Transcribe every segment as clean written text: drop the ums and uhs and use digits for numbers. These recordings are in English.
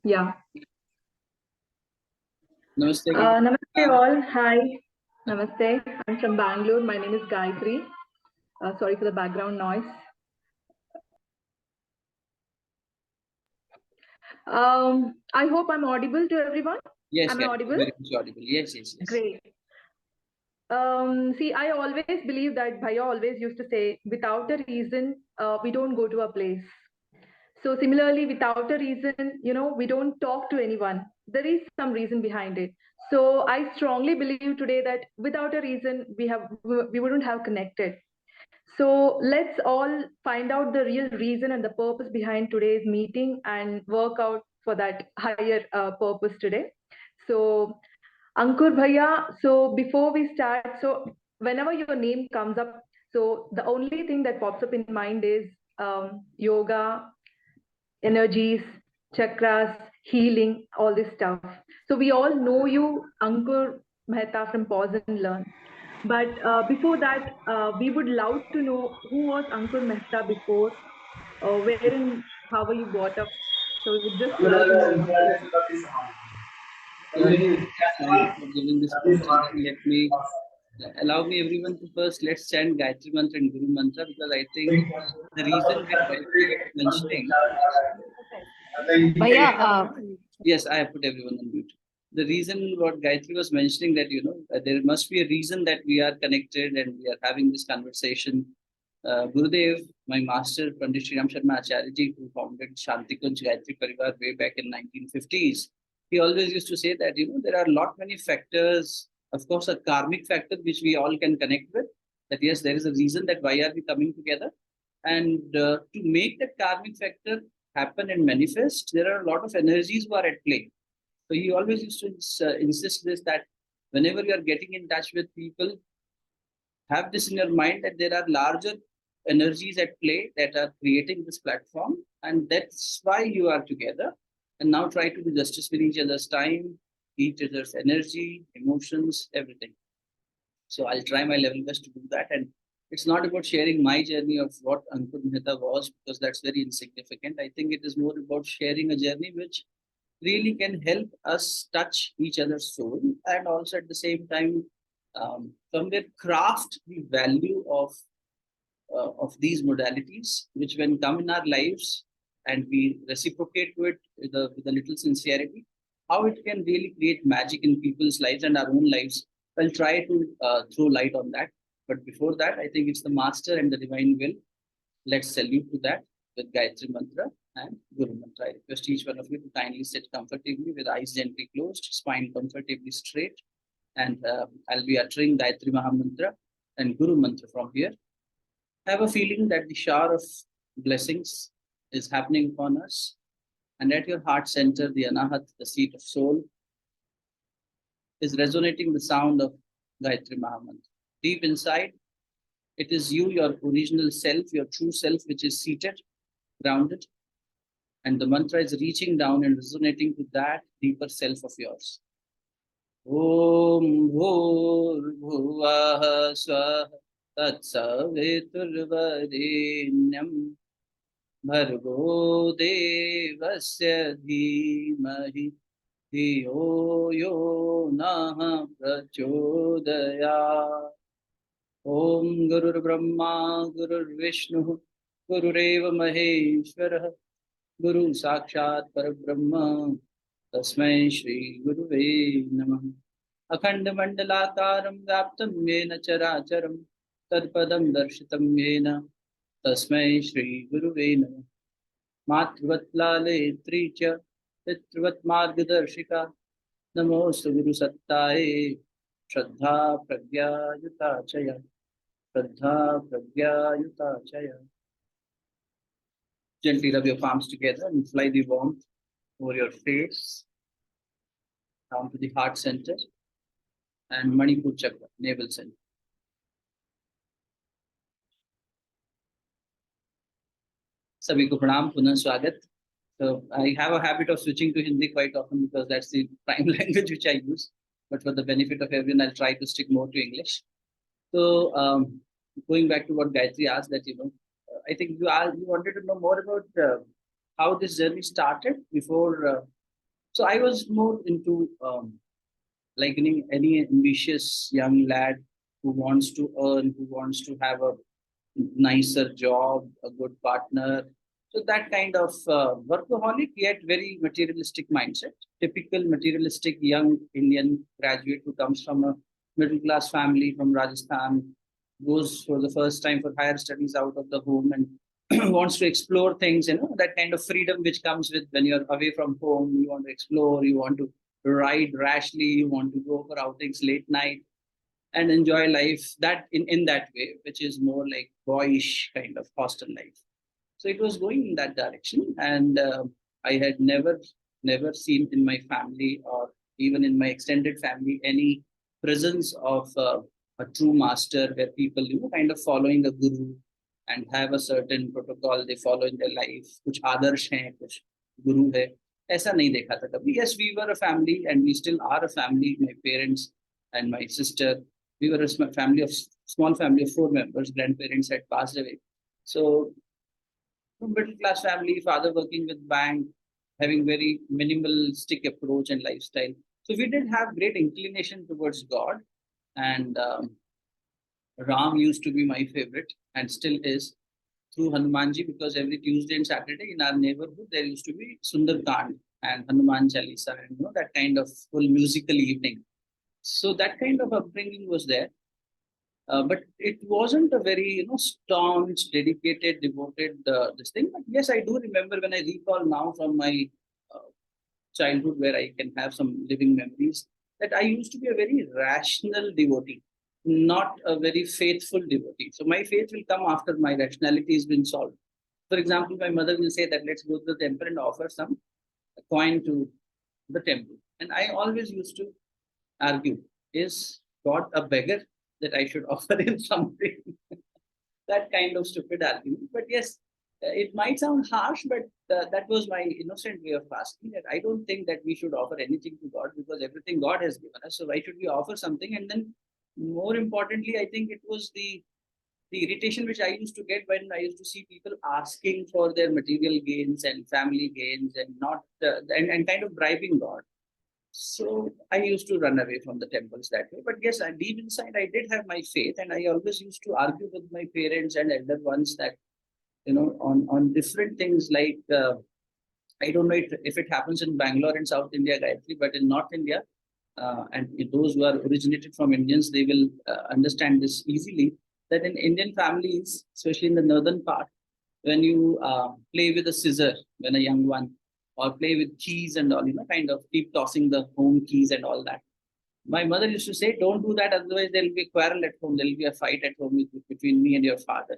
Yeah. Namaste. Namaste all. Hi. Namaste. I'm from Bangalore. My name is Gayatri. Sorry for the background noise. I hope I'm audible to everyone. Yes, Am I audible? very much audible. Yes. Great. See, I always believe that Bhaiya always used to say, without a reason, we don't go to a place. So similarly, without a reason, we don't talk to anyone. There is some reason behind it. So I strongly believe today that without a reason, we wouldn't have connected. So let's all find out the real reason and the purpose behind today's meeting and work out for that higher purpose today. So Ankur Bhaiya, so before we start, so whenever your name comes up, so the only thing that pops up in mind is yoga, energies, chakras, healing, all this stuff. So we all know you, Ankur Mehta from Pause and Learn. But before that, we would love to know who was Ankur Mehta before, where and how were you brought up. So we would just love to know about it. Thank you for giving this opportunity. Let me allow me everyone to first let's chant Gayatri Mantra and Guru Mantra, because I think the reason when Gayatri was mentioning, Bhaiya, yes, I have put everyone on mute. The reason what Gayatri was mentioning, that there must be a reason that we are connected and we are having this conversation. Gurudev, my master, Pandit Sri Ram Sharma Acharya ji, who founded Shantikunj Gayatri Parivar way back in 1950s, he always used to say that there are many factors. Of course, a karmic factor which we all can connect with. That yes, there is a reason that why are we coming together, and to make that karmic factor happen and manifest, there are a lot of energies who are at play. So he always used to insist this, that whenever you are getting in touch with people, have this in your mind that there are larger energies at play that are creating this platform, and that's why you are together. And now try to do justice with each other's time, each other's energy, emotions, everything. So I'll try my level best to do that. And it's not about sharing my journey of what Ankur Mehta was, because that's very insignificant. I think it is more about sharing a journey which really can help us touch each other's soul, and also at the same time somewhere craft the value of these modalities, which when come in our lives and we reciprocate to it with a little sincerity, how it can really create magic in people's lives and our own lives. I'll try to throw light on that. But before that, I think it's the master and the divine will. Let's salute to that with Gayatri Mantra and Guru Mantra. I request each one of you to kindly sit comfortably with eyes gently closed, spine comfortably straight. And I'll be uttering Gayatri Mahamantra and Guru Mantra from here. Have a feeling that the shower of blessings is happening upon us. And at your heart center, the Anahat, the seat of soul, is resonating the sound of Gayatri Mahamantra. Deep inside, it is you, your original self, your true self, which is seated, grounded. And the mantra is reaching down and resonating to that deeper self of yours. Om Bhurbhuvah Swaha Tatsaviturvarenyam Bhargo Devasya Dhimahi Dhiyo Yo Nah Prachodaya. Om Gurur Brahma Gurur Vishnu Gurureva Maheshwara Guru Sakshat Parabrahma Tasmai Shri Guruve Namah. Akhand Mandalakaram Vyaptam Yena Characharam Tadpadam Darshitam Yena Tasmai Shri Guruve Namah. Matruvat Lale Tricha Pitruvat Margadarshika Namostu Guru Sattaye Shraddha Pragya Yuta Chaya Shraddha Pragya Yuta Chaya. Gently rub your palms together and fly the warmth over your face, down to the heart center and Manipur Chakra, navel center. Sabhi ko pranam, punah swagat. So I have a habit of switching to Hindi quite often because that's the prime language which I use. But for the benefit of everyone, I'll try to stick more to English. So going back to what Gayatri asked, that I think you wanted to know more about how this journey started before So I was more into like any ambitious young lad who wants to earn, who wants to have a nicer job, a good partner. So that kind of workaholic yet very materialistic mindset. Typical materialistic young Indian graduate who comes from a middle class family from Rajasthan, goes for the first time for higher studies out of the home and wants to explore things, that kind of freedom which comes with when you're away from home, you want to explore, you want to ride rashly, you want to go for outings late night and enjoy life that in that way, which is more like boyish kind of hostel life. So it was going in that direction, and I had never seen in my family or even in my extended family any presence of a true master where people kind of following a guru and have a certain protocol they follow in their life. कुछ आदर्श हैं, कुछ गुरु है, ऐसा नहीं देखा था कभी. Yes, we were a family and we still are a family. My parents and my sister, we were a small family of 4 members. Grandparents had passed away, so middle class family, father working with bank, having very minimalistic approach and lifestyle. So we did have great inclination towards God, and Ram used to be my favorite and still is through Hanumanji, because every Tuesday and Saturday in our neighborhood there used to be Sundar Kand and Hanuman Chalisa and that kind of full musical evening. So that kind of upbringing was there. But it wasn't a very staunch, dedicated, devoted this thing. But yes, I do remember when I recall now from my childhood, where I can have some living memories, that I used to be a very rational devotee, not a very faithful devotee. So my faith will come after my rationality has been solved. For example, my mother will say that let's go to the temple and offer some coin to the temple, and I always used to argue: is God a beggar that I should offer him something? That kind of stupid argument. But yes, it might sound harsh, but that was my innocent way of asking, that I don't think that we should offer anything to God, because everything God has given us. So why should we offer something? And then, more importantly, I think it was the irritation which I used to get when I used to see people asking for their material gains and family gains and not and kind of bribing God. So I used to run away from the temples that way. But yes, deep inside, I did have my faith, and I always used to argue with my parents and elder ones that, on different things like, I don't know if it happens in Bangalore and South India, Gayatri, but in North India, and those who are originated from Indians, they will understand this easily, that in Indian families, especially in the northern part, when you play with a scissor, when a young one, or play with keys and all, kind of keep tossing the home keys and all that. My mother used to say, don't do that, otherwise there will be a quarrel at home, there will be a fight at home between me and your father.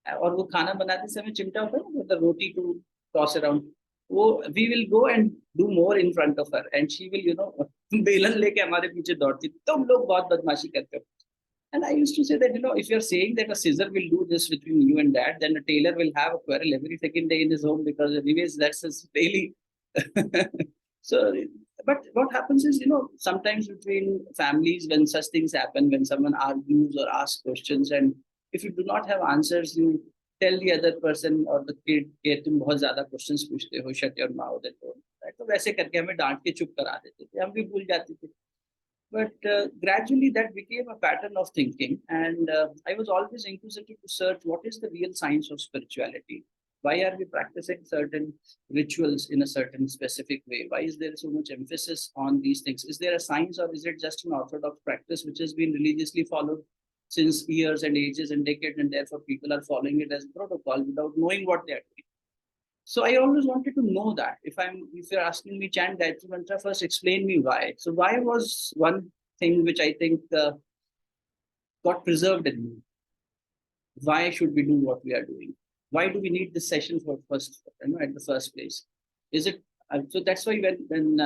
और वो खाना बनाते समय चिमटा होता है, the roti to toss around, we will go and do more in front of her, and she will बेलन लेके हमारे पीछे दौड़ती, तुम लोग बहुत बदमाशी करते हो. And I used to say that, if you're saying that a scissor will do this between you and dad, then a tailor will have a quarrel every second day in his home, because anyways, that's his daily. So, but what happens is, sometimes between families, when such things happen, when someone argues or asks questions, and if you do not have answers, you tell the other person or the kid कि तुम बहुत ज़्यादा questions पूछते हो, shut your mouth and all. तो वैसे करके हमें डांट के चुप करा देते थे, हम भी भूल जाते थे. But gradually that became a pattern of thinking, and I was always inquisitive to search what is the real science of spirituality. Why are we practicing certain rituals in a certain specific way? Why is there so much emphasis on these things? Is there a science, or is it just an orthodox practice which has been religiously followed since years and ages and decades, and therefore people are following it as protocol without knowing what they are doing? So I always wanted to know that. If you're asking me chant Gayatri Mantra, first explain me why. So why was one thing which I think got preserved in me. Why should we do what we are doing? Why do we need this session for first, at the first place? Is it so? That's why when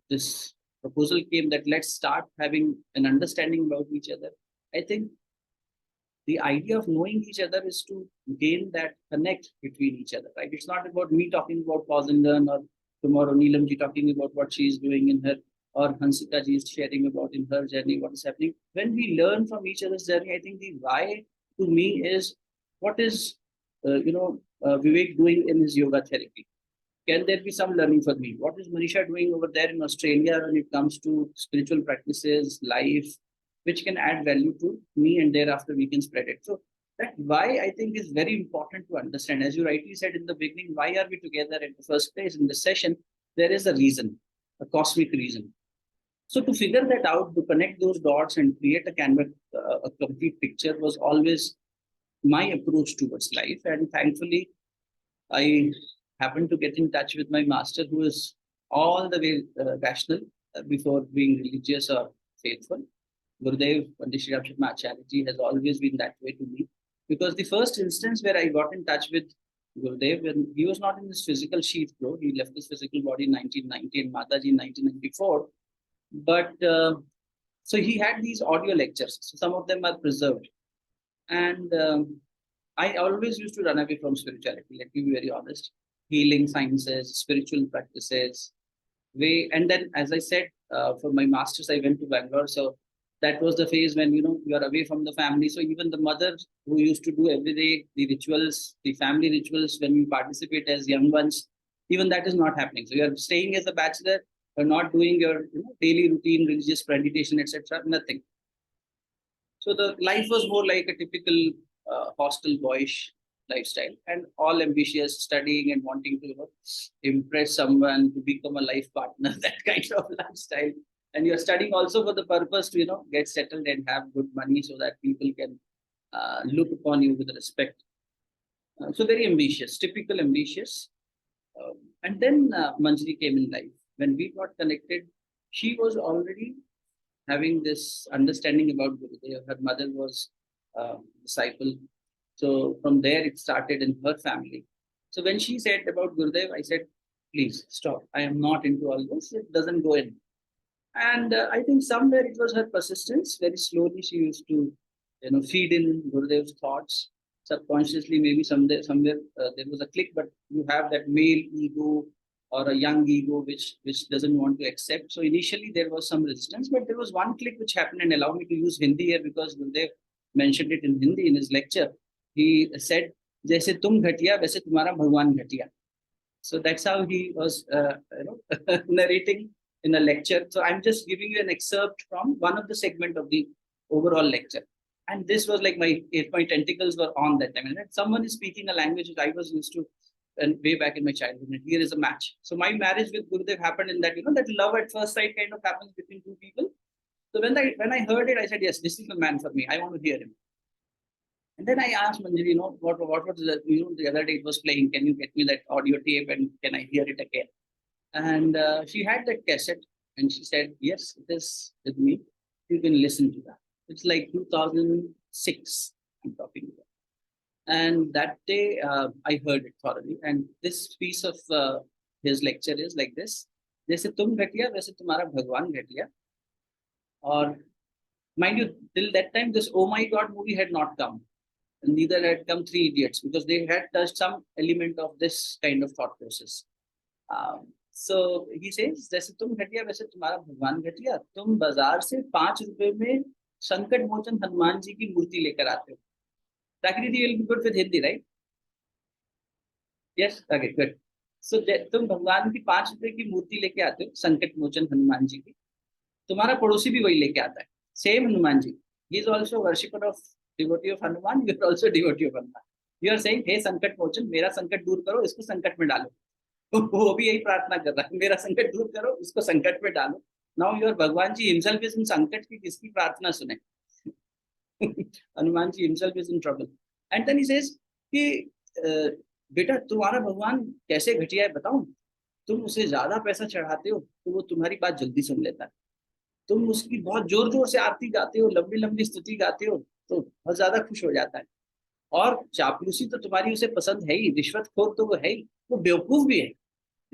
this proposal came that let's start having an understanding about each other, I think the idea of knowing each other is to gain that connect between each other, right? It's not about me talking about Pausangan, or tomorrow Neelam ji talking about what she is doing in her, or Hansika ji is sharing about in her journey, what is happening. When we learn from each other's journey, I think the why to me is what is, Vivek doing in his yoga therapy. can there be some learning for me? What is Manisha doing over there in Australia when it comes to spiritual practices, life, which can add value to me, and thereafter we can spread it. So that why I think is very important to understand. As you rightly said in the beginning, why are we together in the first place in this session? There is a reason, a cosmic reason. So to figure that out, to connect those dots and create a canvas, a complete picture was always my approach towards life. And thankfully, I happened to get in touch with my master, who is all the way rational before being religious or faithful. Gurudev Pandit Shri Ram Sharma Acharya Ji has always been that way to me. Because the first instance where I got in touch with Gurudev, when he was not in his physical sheath, though, he left his physical body in 1990 and Mataji in 1994. But so he had these audio lectures. So some of them are preserved. And I always used to run away from spirituality, let me be very honest. Healing sciences, spiritual practices, and then, as I said, for my master's, I went to Bangalore. So that was the phase when, you are away from the family. So even the mother who used to do every day the rituals, the family rituals, when you participate as young ones, even that is not happening. So you are staying as a bachelor, you're not doing your daily routine, religious meditation, etc. Nothing. So the life was more like a typical hostel boyish lifestyle, and all ambitious, studying and wanting to impress someone, to become a life partner, that kind of lifestyle. And you're studying also for the purpose to get settled and have good money so that people can look upon you with respect. So very ambitious, typical ambitious. And then Manjari came in life. When we got connected, she was already having this understanding about Gurudev. Her mother was a disciple. So from there, it started in her family. So when she said about Gurudev, I said, please stop. I am not into all this. It doesn't go in. And I think somewhere it was her persistence. Very slowly, she used to, feed in Gurudev's thoughts. Subconsciously, maybe somewhere there was a click, but you have that male ego or a young ego which doesn't want to accept. So initially there was some resistance, but there was one click which happened, and allow me to use Hindi here because Gurudev mentioned it in Hindi in his lecture. He said, "Jaise tum ghatiya, वैसे तुम्हारा भगवान घटिया." So that's how he was, narrating in a lecture. So I'm just giving you an excerpt from one of the segment of the overall lecture. And this was like if my tentacles were on that time. And someone is speaking a language which I was used to and way back in my childhood. And here is a match. So my marriage with Gurudev happened in that, that love at first sight kind of happens between two people. So when I heard it, I said, yes, this is the man for me. I want to hear him. And then I asked Manjari, what was the, the other day it was playing. Can you get me that audio tape and can I hear it again? And she had that cassette and she said, yes, it is with me. You can listen to that. It's like 2006, I'm talking about. And that day, I heard it thoroughly. And this piece of his lecture is like this. जैसे तुम घटिया वैसे तुम्हारा भगवान घटिया. Or mind you, till that time, this Oh My God movie had not come. And neither had come Three Idiots, because they had touched some element of this kind of thought process. So he says, जैसे तुम घटिया वैसे तुम्हारा भगवान घटिया. तुम बाजार से 5 रुपए में संकट मोचन हनुमान जी की मूर्ति लेकर आते हो. Prakriti will be good with Hindi, right? Yes? Okay, good. So तुम भगवान की 5 रुपए की मूर्ति लेके आते हो, संकट मोचन हनुमान जी की. तुम्हारा पड़ोसी भी वही लेके आता है. Same Hanuman ji. He is also a worshipper of devotee of Hanuman. You are also a devotee of Hanuman. You are saying, hey संकट मोचन, मेरा संकट दूर करो, इसको संकट में डालो. वो भी यही प्रार्थना कर रहा है, मेरा संकट दूर करो, इसको संकट में डालो. Now your Bhagwan ji himself is in संकट की किसकी प्रार्थना सुने? Hanuman ji himself is in trouble. And then he says कि बेटा तुम्हारा भगवान कैसे घटिया है बताओ. तुम उसे ज्यादा पैसा चढ़ाते हो तो वो तुम्हारी बात जल्दी सुन लेता है. तुम उसकी बहुत जोर जोर से आरती गाते हो, लंबी लंबी स्तुति गाते हो तो बहुत ज्यादा खुश हो जाता है. और चापलूसी तो तुम्हारी उसे पसंद है ही, रिश्वतखोर तो वो है ही, वो बेवकूफ भी है.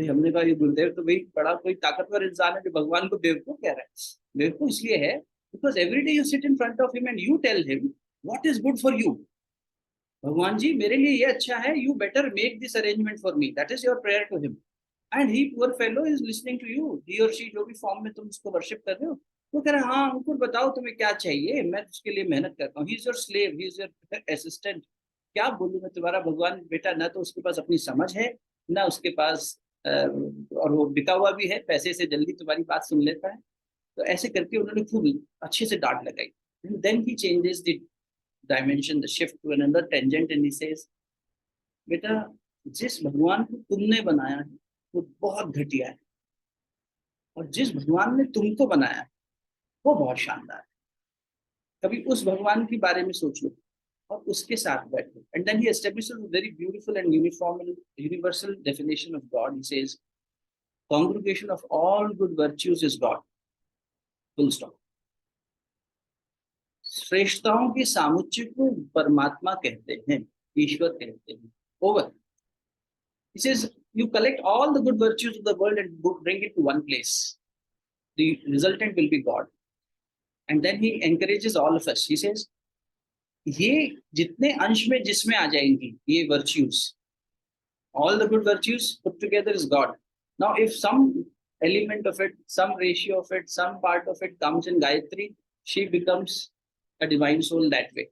हमने कहा ये गुरुदेव तो भाई बड़ा कोई ताकतवर इंसान है जो भगवान को बेवकूफ कह रहा है. बेवकूफ इसलिए है because every day you sit in front of him and you tell him what is good for you. भगवान जी मेरे लिए ये अच्छा है, you better make this arrangement for me. That is your prayer to him. And he poor fellow is listening to you. He और she जो भी फॉर्म में तुम उसको वर्शिप कर रहे हो, वो कह रहे हैं हाँ अंकुर बताओ तुम्हें क्या चाहिए, मैं उसके लिए मेहनत करता हूँ. He is your slave, he is your assistant. क्या बोलूं मैं तुम्हारा भगवान बेटा, ना तो उसके पास अपनी समझ है, ना उसके पास और वो बिका हुआ भी है, पैसे से जल्दी तुम्हारी बात सुन लेता है। तो ऐसे करके उन्होंने खूब अच्छे से डांट लगाई। Then he changes the dimension, the shift to another tangent and he says, बेटा जिस भगवान को तुमने बनाया है वो बहुत घटिया है, और जिस भगवान ने तुमको बनाया है वो बहुत शानदार है। कभी उस भगवान के बारे में सोच लो और उसके साथ बैठो। And then he establishes a very beautiful and uniform and universal definition of God. He says congregation of all good virtues is God, full stop। श्रेष्ठताओं के सामुच्चय को परमात्मा कहते हैं, ईश्वर कहते हैं, over. He says you collect all the good virtues of the world and bring it to one place, the resultant will be God। And then he encourages all of us, he says ये जितने अंश में जिसमें आ जाएंगी ये virtues, all the good virtues put together is God। Now if some element of it, some ratio of it, some part of it comes in Gayatri, she becomes a divine soul that way।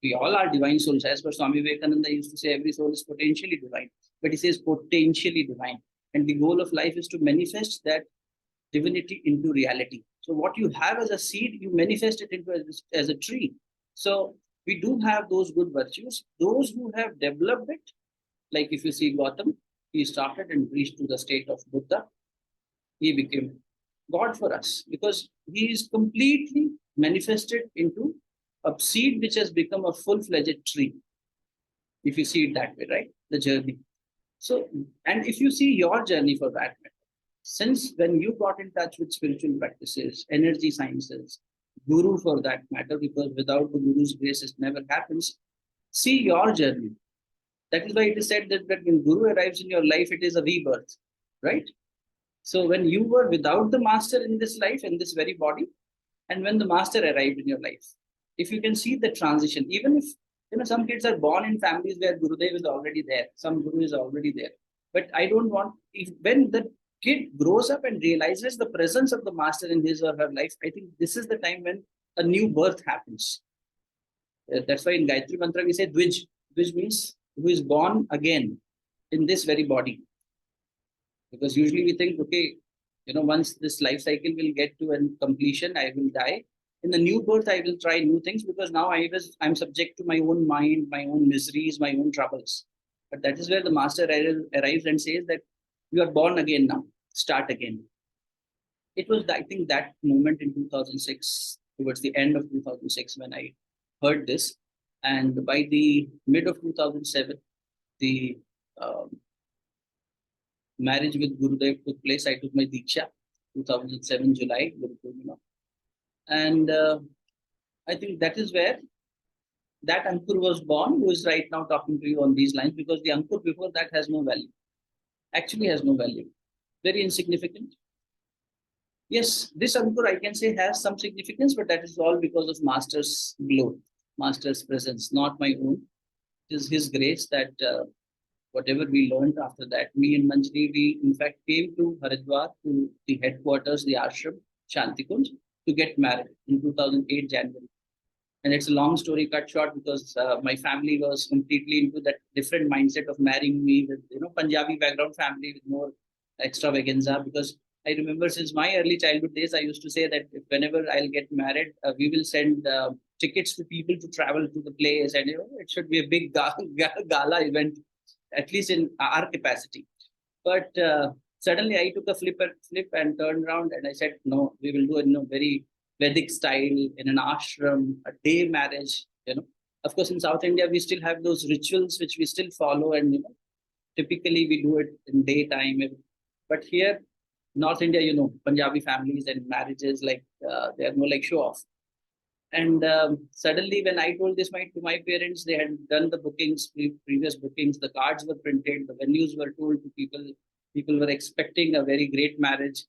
We all are divine souls. As per Swami Vivekananda used to say, every soul is potentially divine, but he says potentially divine, and the goal of life is to manifest that divinity into reality। So what you have as a seed, you manifest it into as a tree। So we do have those good virtues. Those who have developed it, like if you see Gautam, he started and reached to the state of Buddha. He became God for us because he is completely manifested into a seed which has become a full-fledged tree. If you see it that way, right? The journey. So, and if you see your journey for that matter, since when you got in touch with spiritual practices, energy sciences, Guru for that matter, because without the Guru's grace, it never happens. See your journey. That is why it is said that when Guru arrives in your life, it is a rebirth, right? So when you were without the master in this life, in this very body, and when the master arrived in your life, if you can see the transition, even if some kids are born in families where Gurudev is already there, some Guru is already there. But I don't want, when the kid grows up and realizes the presence of the master in his or her life, I think this is the time when a new birth happens. That's why in Gayatri Mantra we say Dvij. Dvij means who is born again in this very body. Because usually we think, okay, once this life cycle will get to a completion, I will die. In the new birth, I will try new things because now I'm subject to my own mind, my own miseries, my own troubles. But that is where the master arrives and says that you are born again now, start again. It was, I think, that moment in 2006, towards the end of 2006, when I heard this. And by the mid of 2007, the marriage with Gurudev took place. I took my Diksha, 2007 July, Guru Purnima. And I think that is where that Ankur was born, who is right now talking to you on these lines, because the Ankur before that has no value. Actually has no value. Very insignificant. Yes, this Ankur I can say has some significance, but that is all because of Master's glow, Master's presence, not my own. It is his grace that whatever we learned after that, me and Manjari, we in fact came to Haridwar, to the headquarters, the ashram, Shantikunj, to get married in 2008 January. And it's a long story cut short because my family was completely into that different mindset of marrying me with, Punjabi background family with more extravaganza. Because I remember since my early childhood days, I used to say that whenever I'll get married, we will send tickets to people to travel to the place, and it should be a big gala event, at least in our capacity. But suddenly I took a flip and turned around and I said, no, we will do it in a very Vedic style, in an ashram, a day marriage. Of course, in South India, we still have those rituals which we still follow, and typically we do it in daytime. But here, North India, Punjabi families and marriages, like they are more like show off. And suddenly, when I told this to my parents, they had done the bookings, previous bookings, the cards were printed, the venues were told to people. People were expecting a very great marriage.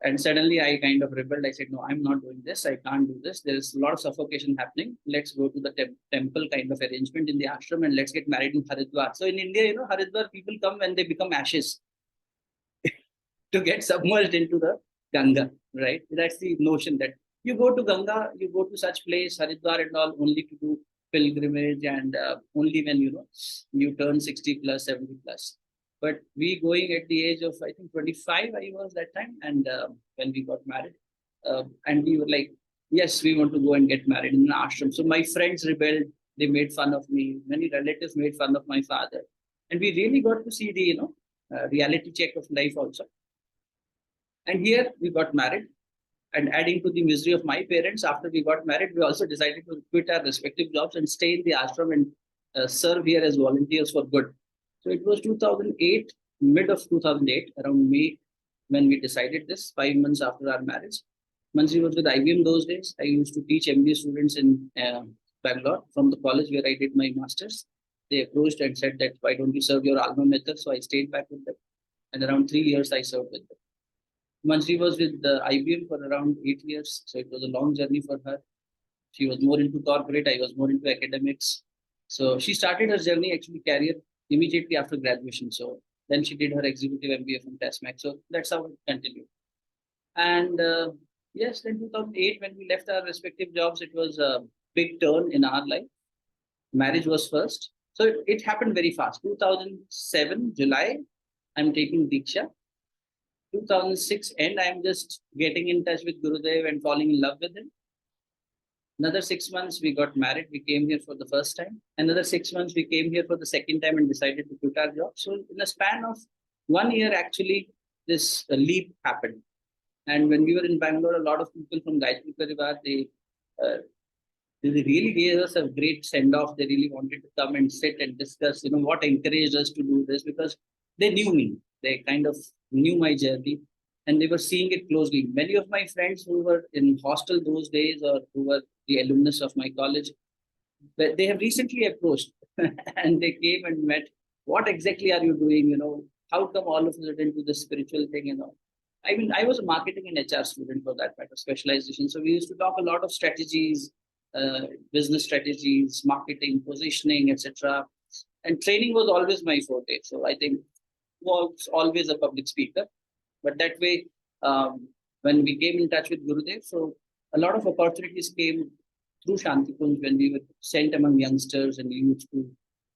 And suddenly I kind of rebelled. I said, no, I'm not doing this. I can't do this. There's a lot of suffocation happening. Let's go to the temple kind of arrangement in the ashram and let's get married in Haridwar. So in India, Haridwar, people come when they become ashes to get submerged into the Ganga, right? That's the notion that you go to Ganga, you go to such place, Haridwar and all, only to do pilgrimage, and only when, you turn 60 plus, 70 plus. But we going at the age of, I think 25, I was that time. And when we got married, and we were like, yes, we want to go and get married in an ashram. So my friends rebelled. They made fun of me. Many relatives made fun of my father. And we really got to see the, reality check of life also. And here we got married. And adding to the misery of my parents, after we got married, we also decided to quit our respective jobs and stay in the ashram and serve here as volunteers for good. So it was 2008, mid of 2008, around May, when we decided this, 5 months after our marriage. Mansi was with IBM those days. I used to teach MBA students in Bangalore from the college where I did my master's. They approached and said that, why don't you serve your alma mater? So I stayed back with them. And around 3 years, I served with them. Mansi was with the IBM for around 8 years. So it was a long journey for her. She was more into corporate. I was more into academics. So she started her journey, actually, career immediately after graduation. So then she did her executive MBA from TESMAC. So that's how it continued. And yes, then 2008, when we left our respective jobs, it was a big turn in our life. Marriage was first. So it happened very fast. 2007, July, I'm taking Diksha. 2006 end, I'm just getting in touch with Gurudev and falling in love with him. Another 6 months, we got married. We came here for the first time. Another 6 months, we came here for the second time and decided to quit our job. So in a span of 1 year, actually, this leap happened. And when we were in Bangalore, a lot of people from Gayatri Parivar, they really gave us a great send-off. They really wanted to come and sit and discuss, what encouraged us to do this, because they knew me. They kind of knew my journey and they were seeing it closely. Many of my friends who were in hostel those days or who were the alumnus of my college, they have recently approached and they came and met. What exactly are you doing? How come all of a sudden to the spiritual thing? I mean, I was a marketing and HR student for that matter, specialization. So we used to talk a lot of strategies, business strategies, marketing, positioning, etc. And training was always my forte. So I think was always a public speaker. But that way, when we came in touch with Gurudev, so a lot of opportunities came through Shanti Kunj when we were sent among youngsters and youth to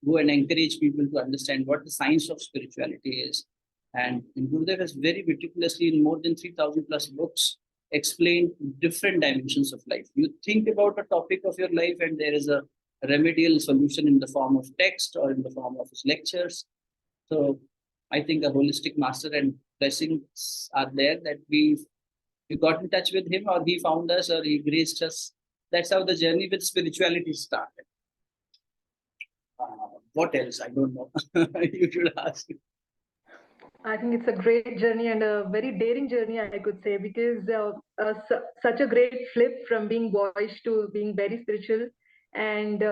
go and encourage people to understand what the science of spirituality is. And Gurudev has very meticulously, in more than 3,000 plus books, explained different dimensions of life. You think about a topic of your life and there is a remedial solution in the form of text or in the form of his lectures. So I think a holistic master and blessings are there that we got in touch with him, or he found us, or he graced us. That's how the journey with spirituality started. What else? I don't know. You should ask. I think it's a great journey and a very daring journey, I could say, because such a great flip from being boyish to being very spiritual. And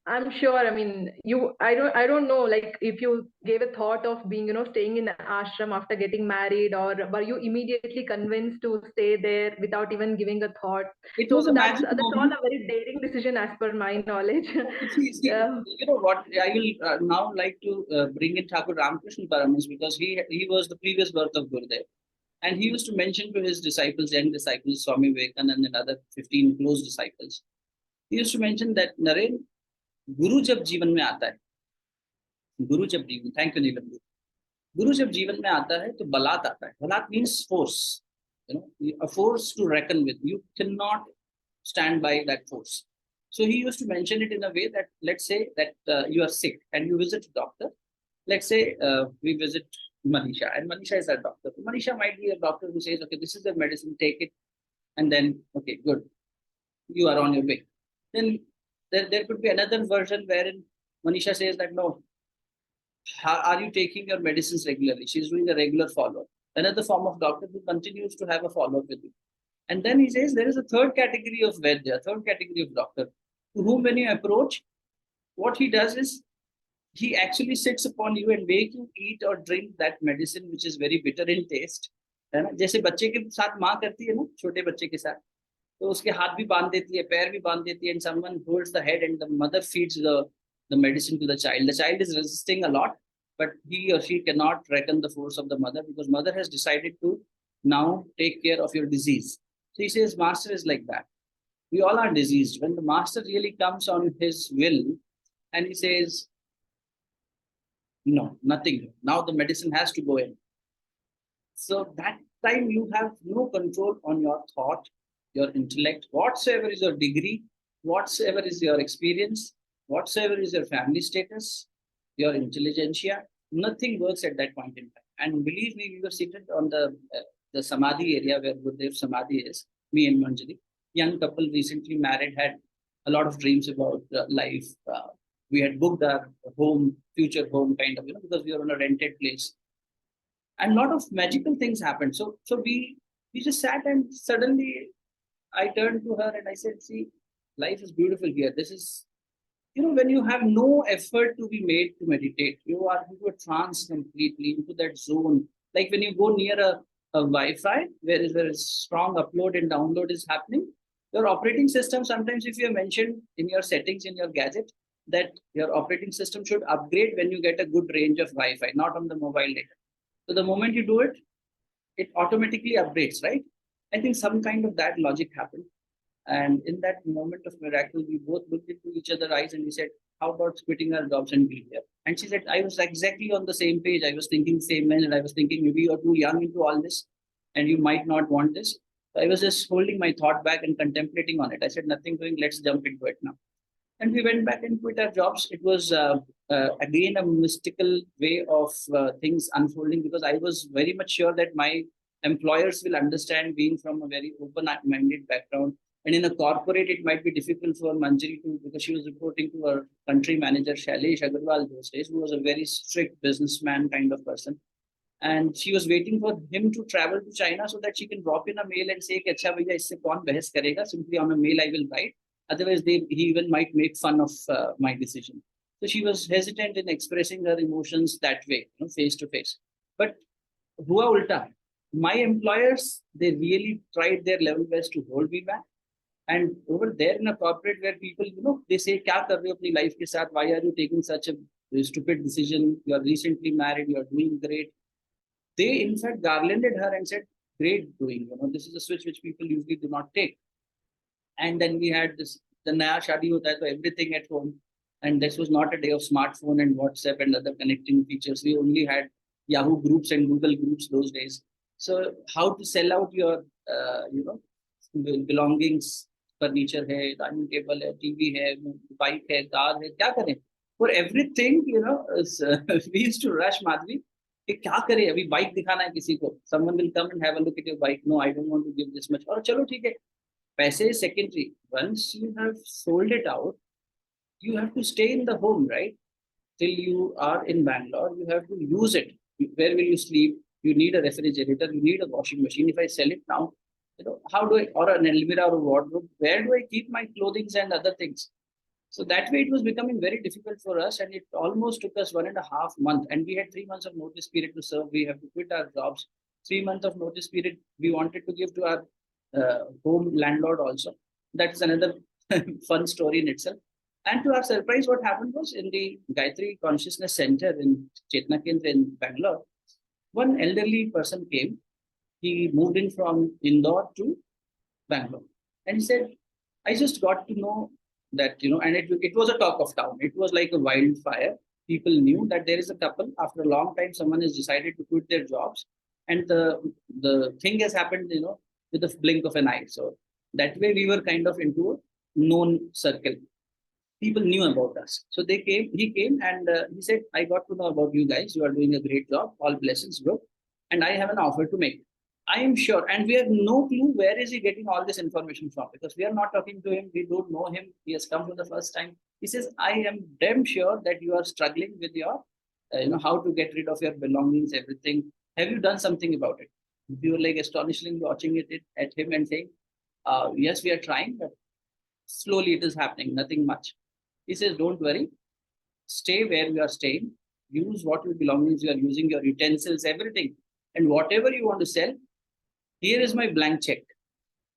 I'm sure, I mean, I don't know, like if you gave a thought of being, staying in ashram after getting married, or were you immediately convinced to stay there without even giving a thought? It was a that's magic all moment. a very daring decision as per my knowledge. See, you know what? I will now like to bring in Thakur Ramakrishna Paramahansa, because he was the previous birth of Gurudev. And he used to mention to his disciples, young disciples, Swami Vivekananda and another 15 close disciples. He used to mention that, Naren, Guru jab जीवन में आता है, Guru jab जीवन, thank you Neelam. Guru jab जीवन में आता है तो बलात आता है. Balat means force, a force to reckon with. You cannot stand by that force. So he used to mention it in a way that, let's say that you are sick and you visit a doctor. Let's say we visit Manisha, and Manisha is our doctor. Manisha might be a doctor who says, okay, this is the medicine, take it. And then, okay, good. You are on your way. Then there could be another version wherein Manisha says that, no, are you taking your medicines regularly? She's doing a regular follow-up. Another form of doctor who continues to have a follow-up with you. And then he says there is a third category of Vaidya, third category of doctor, to whom when you approach, what he does is he actually sits upon you and make you eat or drink that medicine which is very bitter in taste. है ना, जैसे बच्चे के साथ माँ करती है ना, छोटे बच्चे के साथ, तो उसके हाथ भी बांध देती है, पैर भी बांध देती है, and someone holds the head and the mother feeds the medicine to the child. The child is resisting a lot, but he or she cannot reckon the force of the mother, because mother has decided to now take care of your disease. So he says, master is like that. We all are diseased. When the master really comes on his will and he says, No, nothing. Now the medicine has to go in. So that time you have no control on your thought, your intellect, whatsoever is your degree, whatsoever is your experience, whatsoever is your family status, your intelligentsia, nothing works at that point in time. And believe me, we were seated on the Samadhi area where Gurudev Samadhi is, me and Manjari. Young couple recently married, had a lot of dreams about life. We had booked our home, future home kind of, because we were on a rented place, and a lot of magical things happened. So we just sat, and suddenly I turned to her and I said, "See, life is beautiful here. This is, when you have no effort to be made to meditate, you are into a trance completely, into that zone. Like when you go near a Wi-Fi where is a strong upload and download is happening, your operating system, sometimes if you have mentioned in your settings in your gadget that your operating system should upgrade when you get a good range of Wi-Fi, not on the mobile data. So the moment you do it, it automatically updates, right? I think some kind of that logic happened. And in that moment of miracle, we both looked into each other's eyes and we said, how about quitting our jobs and being here? And she said, I was exactly on the same page. I was thinking the same line, and I was thinking maybe you're too young into all this and you might not want this. So I was just holding my thought back and contemplating on it. I said, nothing doing, let's jump into it now. And we went back and quit our jobs. It was again a mystical way of things unfolding, because I was very much sure that my employers will understand, being from a very open-minded background. And in a corporate, it might be difficult for Manjari to, because she was reporting to her country manager, Shailesh Agarwal, those days, who was a very strict businessman kind of person. And she was waiting for him to travel to China so that she can drop in a mail and say, "Acha bhaiya, isse kaun bahas karega?" Simply on a mail I will write. Otherwise, he even might make fun of my decision. So she was hesitant in expressing her emotions that way, face to face. But hua ulta, my employers, they really tried their level best to hold me back. And over there in a corporate where people, they say, "Kya kar rahe ho apni life ke saath? Why are you taking such a stupid decision? You are recently married. You are doing great." They in fact garlanded her and said, "Great doing. This is a switch which people usually do not take." And then we had this, the Naya Shadi Hota Hai, so everything at home. And this was not a day of smartphone and WhatsApp and other connecting features. We only had Yahoo groups and Google groups those days. So how to sell out your, belongings, furniture hai, dining table hai, TV hai, bike hai, car hai, kya kare? For everything, we used to rush, Madhvi. कि क्या करे, अभी bike दिखाना है किसी को, someone will come and have a look at your bike. No, I don't want to give this much. और चलो ठीक है, paise is secondary. Once you have sold it out, you have to stay in the home, right? Till you are in Bangalore, you have to use it. Where will you sleep? You need a refrigerator, you need a washing machine. If I sell it now, how do I, or an almirah or a wardrobe, where do I keep my clothing and other things? So that way it was becoming very difficult for us, and it almost took us 1.5 months. And we had 3 months of notice period to serve. We have to quit our jobs. 3 months of notice period we wanted to give to our home landlord also. That's another fun story in itself. And to our surprise, what happened was, in the Gayatri Consciousness Center in Chetna Kendra in Bangalore, one elderly person came. He moved in from Indore to Bangalore. And he said, I just got to know that, and it was a talk of town. It was like a wildfire. People knew that there is a couple. After a long time, someone has decided to quit their jobs. And the thing has happened, with the blink of an eye. So that way we were kind of into a known circle. People knew about us. So he came and he said, I got to know about you guys. You are doing a great job. All blessings, bro. And I have an offer to make. I am sure, and we have no clue where is he getting all this information from, because we are not talking to him. We don't know him. He has come for the first time. He says, I am damn sure that you are struggling with your, how to get rid of your belongings, everything. Have you done something about it? We were like astonishingly watching it at him and saying, yes, we are trying, but slowly it is happening, nothing much. He says, don't worry. Stay where you are staying. Use what your belongings you are using, your utensils, everything. And whatever you want to sell, here is my blank check.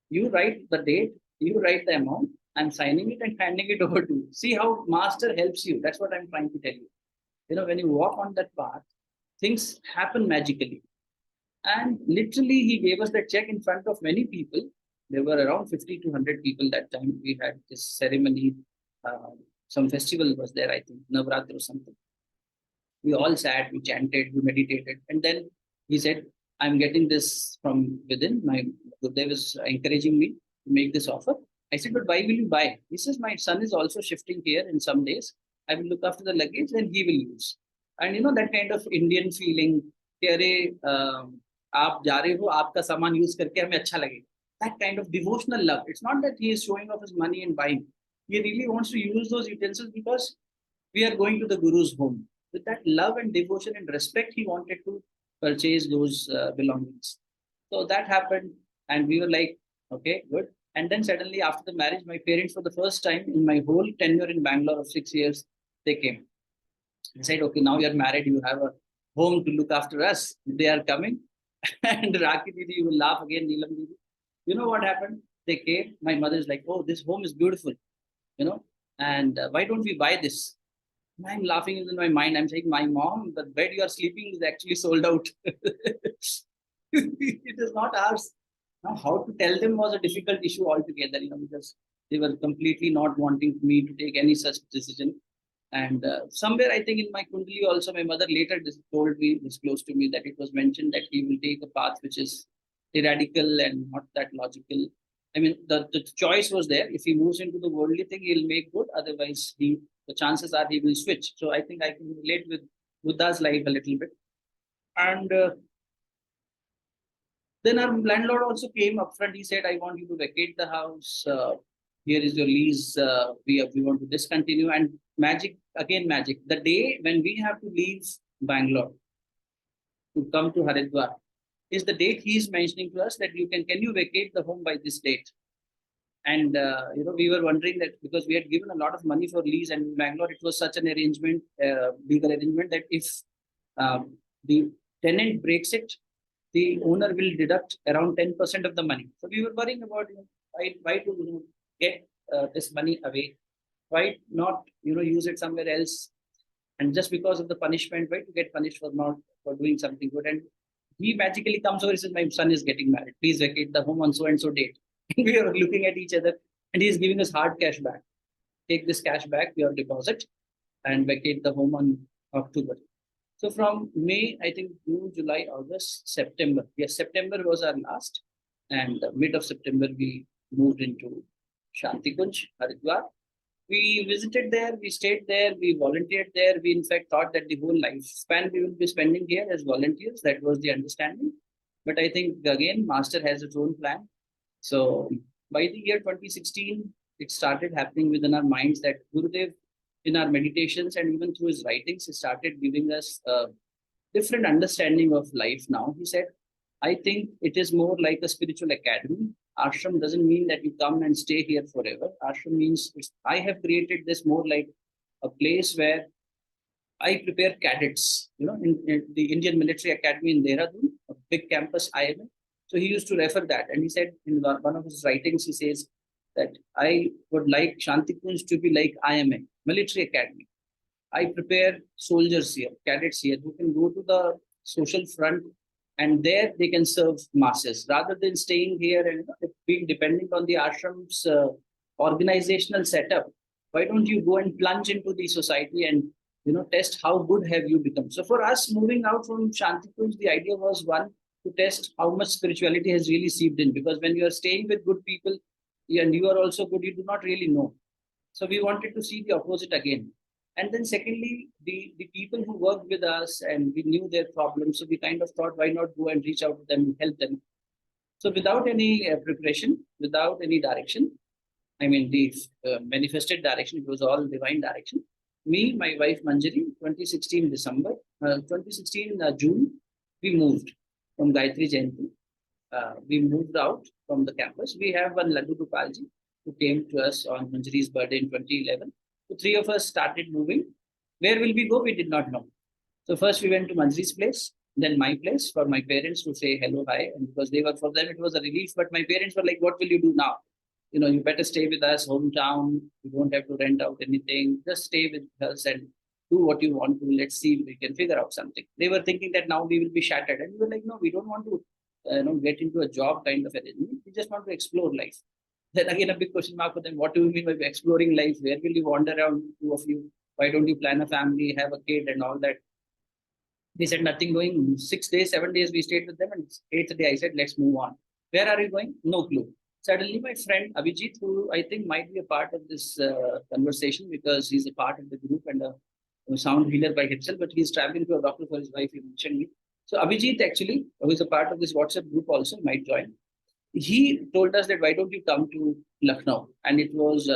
You write the date, you write the amount, I'm signing it and handing it over to you. See how master helps you. That's what I'm trying to tell you. When you walk on that path, things happen magically. And literally, he gave us the check in front of many people. There were around 50 to 100 people that time. We had this ceremony. Some festival was there, I think, Navratri or something. We all sat, we chanted, we meditated. And then he said, I'm getting this from within. My Gurudev is encouraging me to make this offer. I said, but why will you buy? He says, my son is also shifting here in some days. I will look after the luggage and he will use. And that kind of Indian feeling, कि अरे आप जा रहे हो, आपका सामान use करके हमें अच्छा लगेगा. That kind of devotional love. It's not that he is showing off his money and buying. He really wants to use those utensils because we are going to the Guru's home. With that love and devotion and respect, he wanted to purchase those belongings. So that happened, and we were like, okay, good. And then suddenly, after the marriage, my parents, for the first time in my whole tenure in Bangalore of 6 years, they came. They said, okay, now you're married, you have a home to look after us. They are coming. And Rakhi Didi, you will laugh again, Neelam Didi. You know what happened? They came. My mother is like, oh, this home is beautiful, and why don't we buy this? I'm laughing in my mind. I'm saying, my mom, the bed you are sleeping is actually sold out. It is not ours. Now, how to tell them was a difficult issue altogether, because they were completely not wanting me to take any such decision. And somewhere, I think in my Kundali also, my mother later disclosed to me that it was mentioned that he will take a path which is radical and not that logical. I mean, the choice was there. If he moves into the worldly thing, he'll make good. Otherwise, the chances are he will switch. So I think I can relate with Buddha's life a little bit. And then our landlord also came up front. He said, I want you to vacate the house. Here is your lease. We want to discontinue. And magic. The day when we have to leave Bangalore to come to Haridwar is the date he is mentioning to us that can you vacate the home by this date? And we were wondering that because we had given a lot of money for lease, and in Bangalore it was such an arrangement, legal arrangement, that if the tenant breaks it, the owner will deduct around 10% of the money. So we were worrying about why to get this money away, why not use it somewhere else, and just because of the punishment, why to get punished for doing something good. And he magically comes over and says, my son is getting married. Please vacate the home on so and so date. We are looking at each other, and he is giving us hard cash back. Take this cash back, your deposit, and vacate the home on October. So from May, I think June, July, August, September. Yes, September was our last, and mid of September we moved into Shanti Kunj, Haridwar. We visited there, we stayed there, we volunteered there. We in fact thought that the whole lifespan we will be spending here as volunteers. That was the understanding. But I think again, Master has its own plan. So by the year 2016, it started happening within our minds that Gurudev, in our meditations and even through his writings, he started giving us a different understanding of life now. He said, I think it is more like a spiritual academy. Ashram doesn't mean that you come and stay here forever. Ashram means I have created this more like a place where I prepare cadets, in the Indian Military Academy in Dehradun, a big campus IMA. So he used to refer that. And he said in one of his writings, he says that I would like Shanti Kunj to be like IMA, Military Academy. I prepare soldiers here, cadets here, who can go to the social front, and there they can serve masses rather than staying here and being dependent on the ashram's organizational setup. Why don't you go and plunge into the society and test how good have you become? So for us, moving out from Shanti Kunj, the idea was one, to test how much spirituality has really seeped in, because when you are staying with good people and you are also good, you do not really know. So we wanted to see the opposite again. And then secondly, the people who worked with us, and we knew their problems, so we kind of thought, why not go and reach out to them and help them? So without any preparation, without any direction, I mean the manifested direction, it was all divine direction. Me, my wife Manjari, 2016 June, we moved from Gayatri Jayanti. We moved out from the campus. We have one Laddu Gopalji who came to us on Manjari's birthday in 2011. So three of us started moving. Where will we go? We did not know. So first we went to Manjari's place, then my place for my parents to say hello, hi. And because for them, it was a relief. But my parents were like, what will you do now? You better stay with us, hometown. You don't have to rent out anything. Just stay with us and do what you want to. Let's see if we can figure out something. They were thinking that now we will be shattered. And we were like, no, we don't want to get into a job kind of arrangement. We just want to explore life. Then again, a big question mark for them. What do you mean by exploring life? Where will you wander around, two of you? Why don't you plan a family, have a kid and all that? They said nothing doing. 6 days, 7 days we stayed with them, and 8th day I said, let's move on. Where are you going? No clue. Suddenly, my friend Abhijit, who I think might be a part of this conversation because he's a part of the group and a sound healer by himself, but he's traveling to a doctor for his wife. He mentioned me. So Abhijit actually, who is a part of this WhatsApp group, also might join. He told us that why don't you come to Lucknow? And it was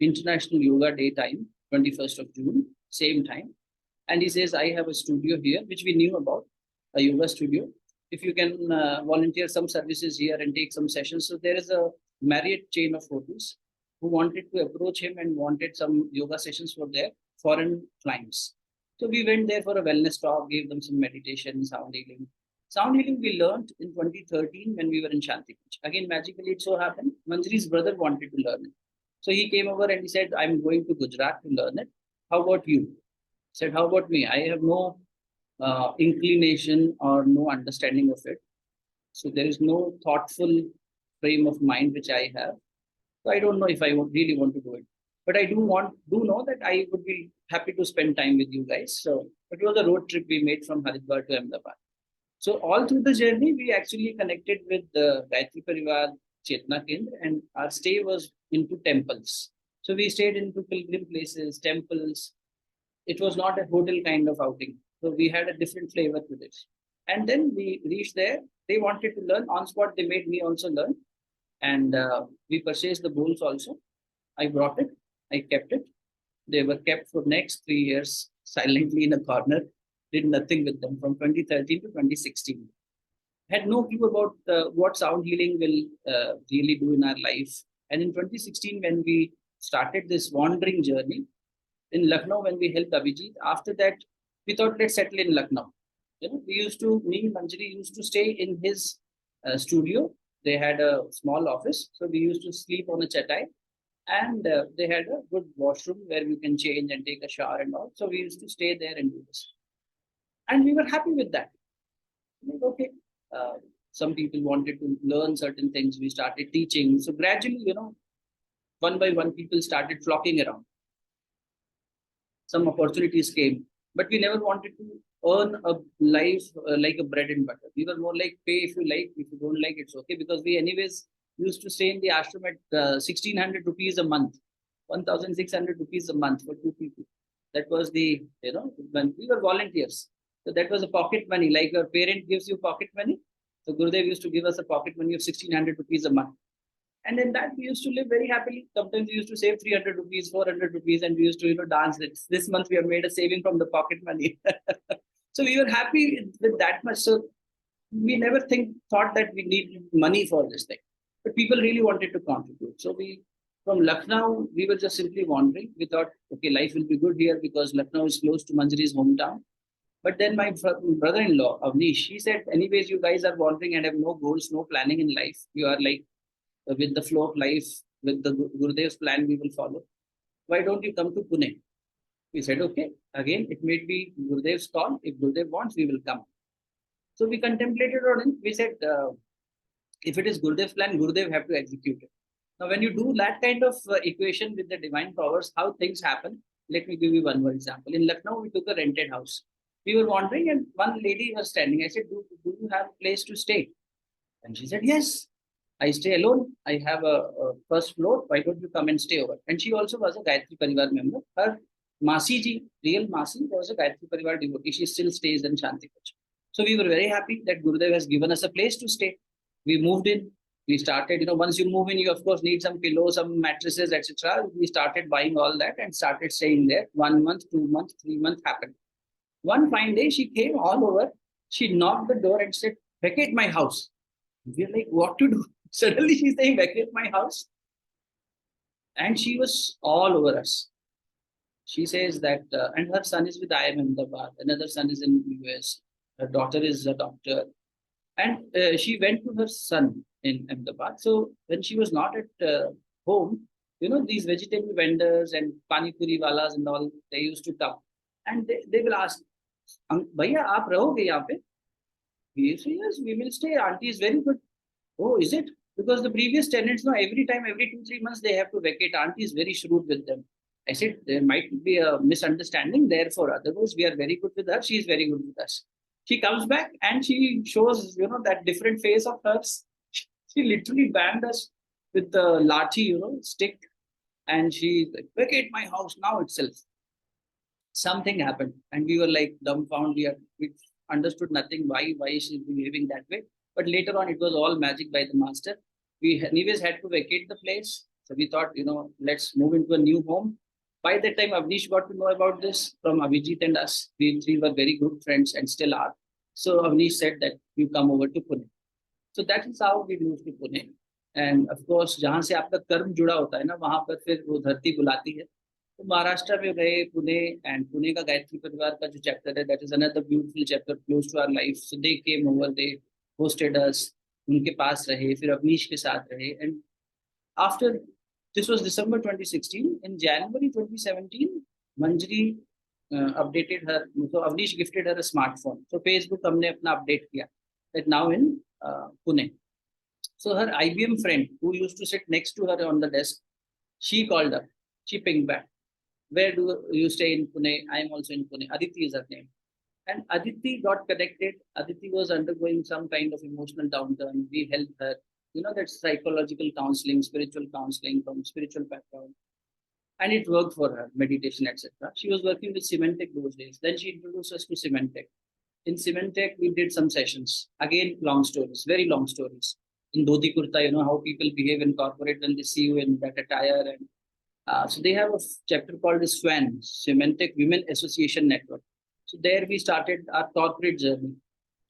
International Yoga Day time, 21st of June, same time. And he says, I have a studio here, which we knew about, a yoga studio. If you can volunteer some services here and take some sessions. So there is a Marriott chain of hotels who wanted to approach him and wanted some yoga sessions for their foreign clients. So we went there for a wellness talk, gave them some meditation, sound healing. Sound healing we learned in 2013 when we were in Shantikunj. Again, magically it so happened, Manjari's brother wanted to learn it. So he came over and he said, I'm going to Gujarat to learn it. How about you? Said, how about me? I have no inclination or no understanding of it. So there is no thoughtful frame of mind which I have. So I don't know if I really want to do it. But I do know that I would be happy to spend time with you guys. So it was a road trip we made from Haridwar to Ahmedabad. So all through the journey, we actually connected with the Gayatri Parivar Chetna Kendra, and our stay was into temples. So we stayed into pilgrim places, temples. It was not a hotel kind of outing. So we had a different flavor to this. And then we reached there. They wanted to learn on spot. They made me also learn. And we purchased the bowls also. I brought it. I kept it. They were kept for next 3 years silently in a corner. Did nothing with them from 2013 to 2016. Had no clue about what sound healing will really do in our life. And in 2016, when we started this wandering journey in Lucknow, when we helped Abhijit, after that, we thought, let's settle in Lucknow. You know, me and Manjari used to stay in his studio. They had a small office. So we used to sleep on a chatai. And they had a good washroom where we can change and take a shower and all. So we used to stay there and do this. And we were happy with that. Like, okay, some people wanted to learn certain things. We started teaching. So gradually, you know, one by one, people started flocking around. Some opportunities came, but we never wanted to earn a life like a bread and butter. We were more like, pay if you like, if you don't like, it's okay. Because we anyways used to stay in the ashram at 1,600 rupees a month, 1,600 rupees a month for 2 people. That was the, you know, when we were volunteers. So that was a pocket money, like your parent gives you pocket money. So Gurudev used to give us a pocket money of 1,600 rupees a month. And in that, we used to live very happily. Sometimes we used to save 300 rupees, 400 rupees, and we used to, you know, dance. This month, we have made a saving from the pocket money. So we were happy with that much. So we never thought that we needed money for this thing. But people really wanted to contribute. So from Lucknow, we were just simply wandering. We thought, okay, life will be good here because Lucknow is close to Manjari's hometown. But then my brother-in-law, Avnish, he said, anyways, you guys are wandering and have no goals, no planning in life. You are like, with the flow of life, with the Gurudev's plan, we will follow. Why don't you come to Pune? We said, okay, again, it may be Gurudev's call. If Gurudev wants, we will come. So we contemplated on it. We said, if it is Gurudev's plan, Gurudev have to execute it. Now, when you do that kind of equation with the divine powers, how things happen, let me give you one more example. In Lucknow, we took a rented house. We were wandering and one lady was standing. I said, do you have a place to stay? And she said, yes. I stay alone. I have a first floor. Why don't you come and stay over? And she also was a Gayatri Parivar member. Her Masi ji, real Masi, was a Gayatri Parivar devotee. She still stays in Shantikunj. So we were very happy that Gurudev has given us a place to stay. We moved in. We started, you know, once you move in, you of course need some pillows, some mattresses, etc. We started buying all that and started staying there. 1 month, 2 months, 3 months happened. One fine day, she came all over. She knocked the door and said, vacate my house. We're like, what to do? Suddenly she's saying, vacate my house. And she was all over us. She says that, and her son is with IIM Ahmedabad. Another son is in US. Her daughter is a doctor. And she went to her son in Ahmedabad. So when she was not at home, you know, these vegetable vendors and pani puri walas and all, they used to come. And they will ask, Bhaiya, aap rahoge yahan pe? We say, yes, we will stay. Auntie is very good. Oh, is it? Because the previous tenants, no, every time, every 2-3 months, they have to vacate. Auntie is very shrewd with them. I said, there might be a misunderstanding. Therefore, otherwise, we are very good with her. She is very good with us. She comes back and she shows, that different face of hers. She literally banned us with the lathi, stick. And she like, vacate my house now itself. Something happened. And we were like dumbfounded. We understood nothing. Why is she behaving that way? But later on, it was all magic by the master. We anyways had to vacate the place. So we thought, let's move into a new home. By that time, Avnish got to know about this from Abhijit and us. We three were very good friends and still are. So Avnish said that you come over to Pune. So that is how we moved to Pune. And of course, जहाँ से आपका कर्म जुड़ा होता है ना, वहाँ पर फिर वो धरती बुलाती है. तो महाराष्ट्र में गए पुणे एंड पुणे का गायत्री परिवार का जो चैप्टर है, that is another beautiful chapter close to our life. So they came over, they hosted us, उनके पास रहे, फिर अवनीश के साथ रहे. And after this was December 2016, in January 2017 Manjari updated her, तो Avnish gifted her a smartphone. तो फेसबुक हमने अपना अपडेट किया that now in Pune. So her IBM friend who used to sit next to her on the desk, she called up, she pinged back. Where do you stay in Pune? I am also in Pune. Aditi is her name. And Aditi got connected. Aditi was undergoing some kind of emotional downturn. We helped her. That's psychological counseling, spiritual counseling from spiritual background. And it worked for her, meditation, etc. She was working with Symantec those days. Then she introduced us to Symantec. In Symantec, we did some sessions. Again, long stories, very long stories. In Dhoti Kurta, how people behave in corporate when they see you in that attire. And so they have a chapter called the SWAN, Symantec Women Association Network. So there we started our corporate journey.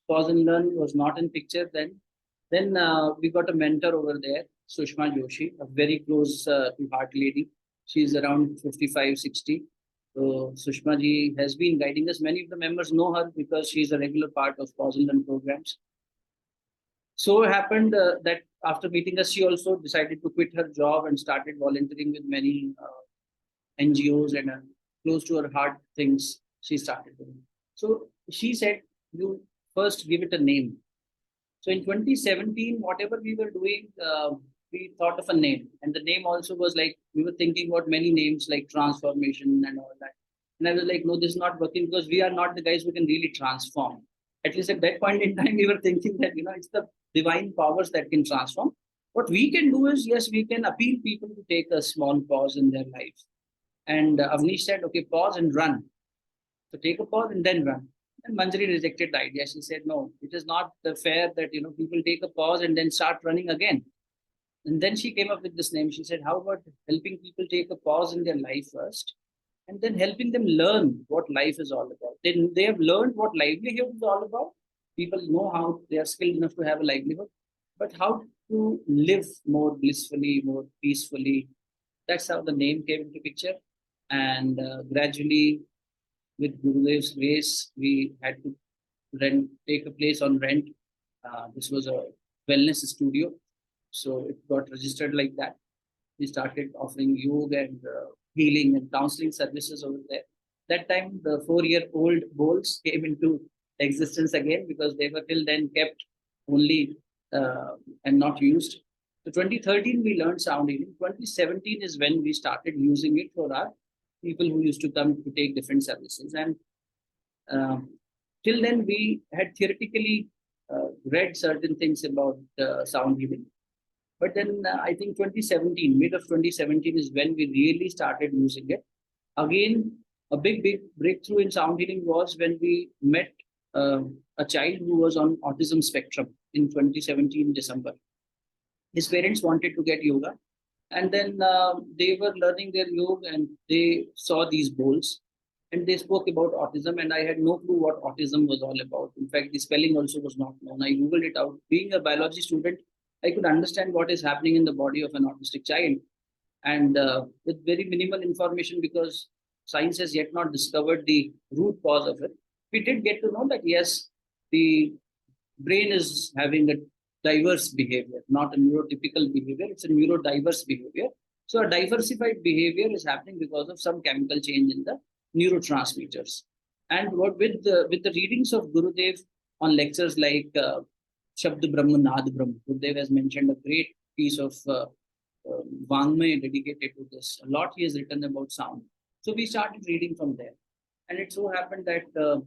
Pause and Learn was not in picture then. Then we got a mentor over there, Sushma Joshi, a very close to heart lady. She's around 55, 60. So Sushma ji has been guiding us. Many of the members know her because she's a regular part of Pause and Learn programs. So it happened that after meeting us, she also decided to quit her job and started volunteering with many NGOs and close to her heart things she started doing. So she said, you first give it a name. So in 2017, whatever we were doing, we thought of a name. And the name also was like, we were thinking about many names like transformation and all that. And I was like, no, this is not working because we are not the guys who can really transform. At least at that point in time, we were thinking that, it's the divine powers that can transform. What we can do is, yes, we can appeal people to take a small pause in their life. And Avnish said, okay, pause and run. So take a pause and then run. And Manjari rejected the idea. She said, no, it is not fair that, people take a pause and then start running again. And then she came up with this name. She said, how about helping people take a pause in their life first and then helping them learn what life is all about. Then they have learned what livelihood is all about. People know how they are skilled enough to have a livelihood, but how to live more blissfully, more peacefully. That's how the name came into picture. And gradually, with Gurudev's grace, we had to take a place on rent. This was a wellness studio. So it got registered like that. We started offering yoga and healing and counseling services over there. That time, the 4-year-old bowls came into existence again because they were till then kept only and not used. So 2013, we learned sound healing. 2017 is when we started using it for our people who used to come to take different services. And till then, we had theoretically read certain things about sound healing. But then I think 2017, mid of 2017 is when we really started using it. Again, a big breakthrough in sound healing was when we met a child who was on autism spectrum in 2017 December. His parents wanted to get yoga. And then they were learning their yoga and they saw these bowls and they spoke about autism. And I had no clue what autism was all about. In fact, the spelling also was not known. I Googled it out. Being a biology student, I could understand what is happening in the body of an autistic child. And with very minimal information, because science has yet not discovered the root cause of it, we did get to know that, yes, the brain is having a diverse behavior, not a neurotypical behavior. It's a neurodiverse behavior. So a diversified behavior is happening because of some chemical change in the neurotransmitters. And what with the readings of Gurudev on lectures like Shabd Brahma, Nad Brahma, Gurudev has mentioned a great piece of Vangmay dedicated to this. A lot he has written about sound. So we started reading from there. And it so happened that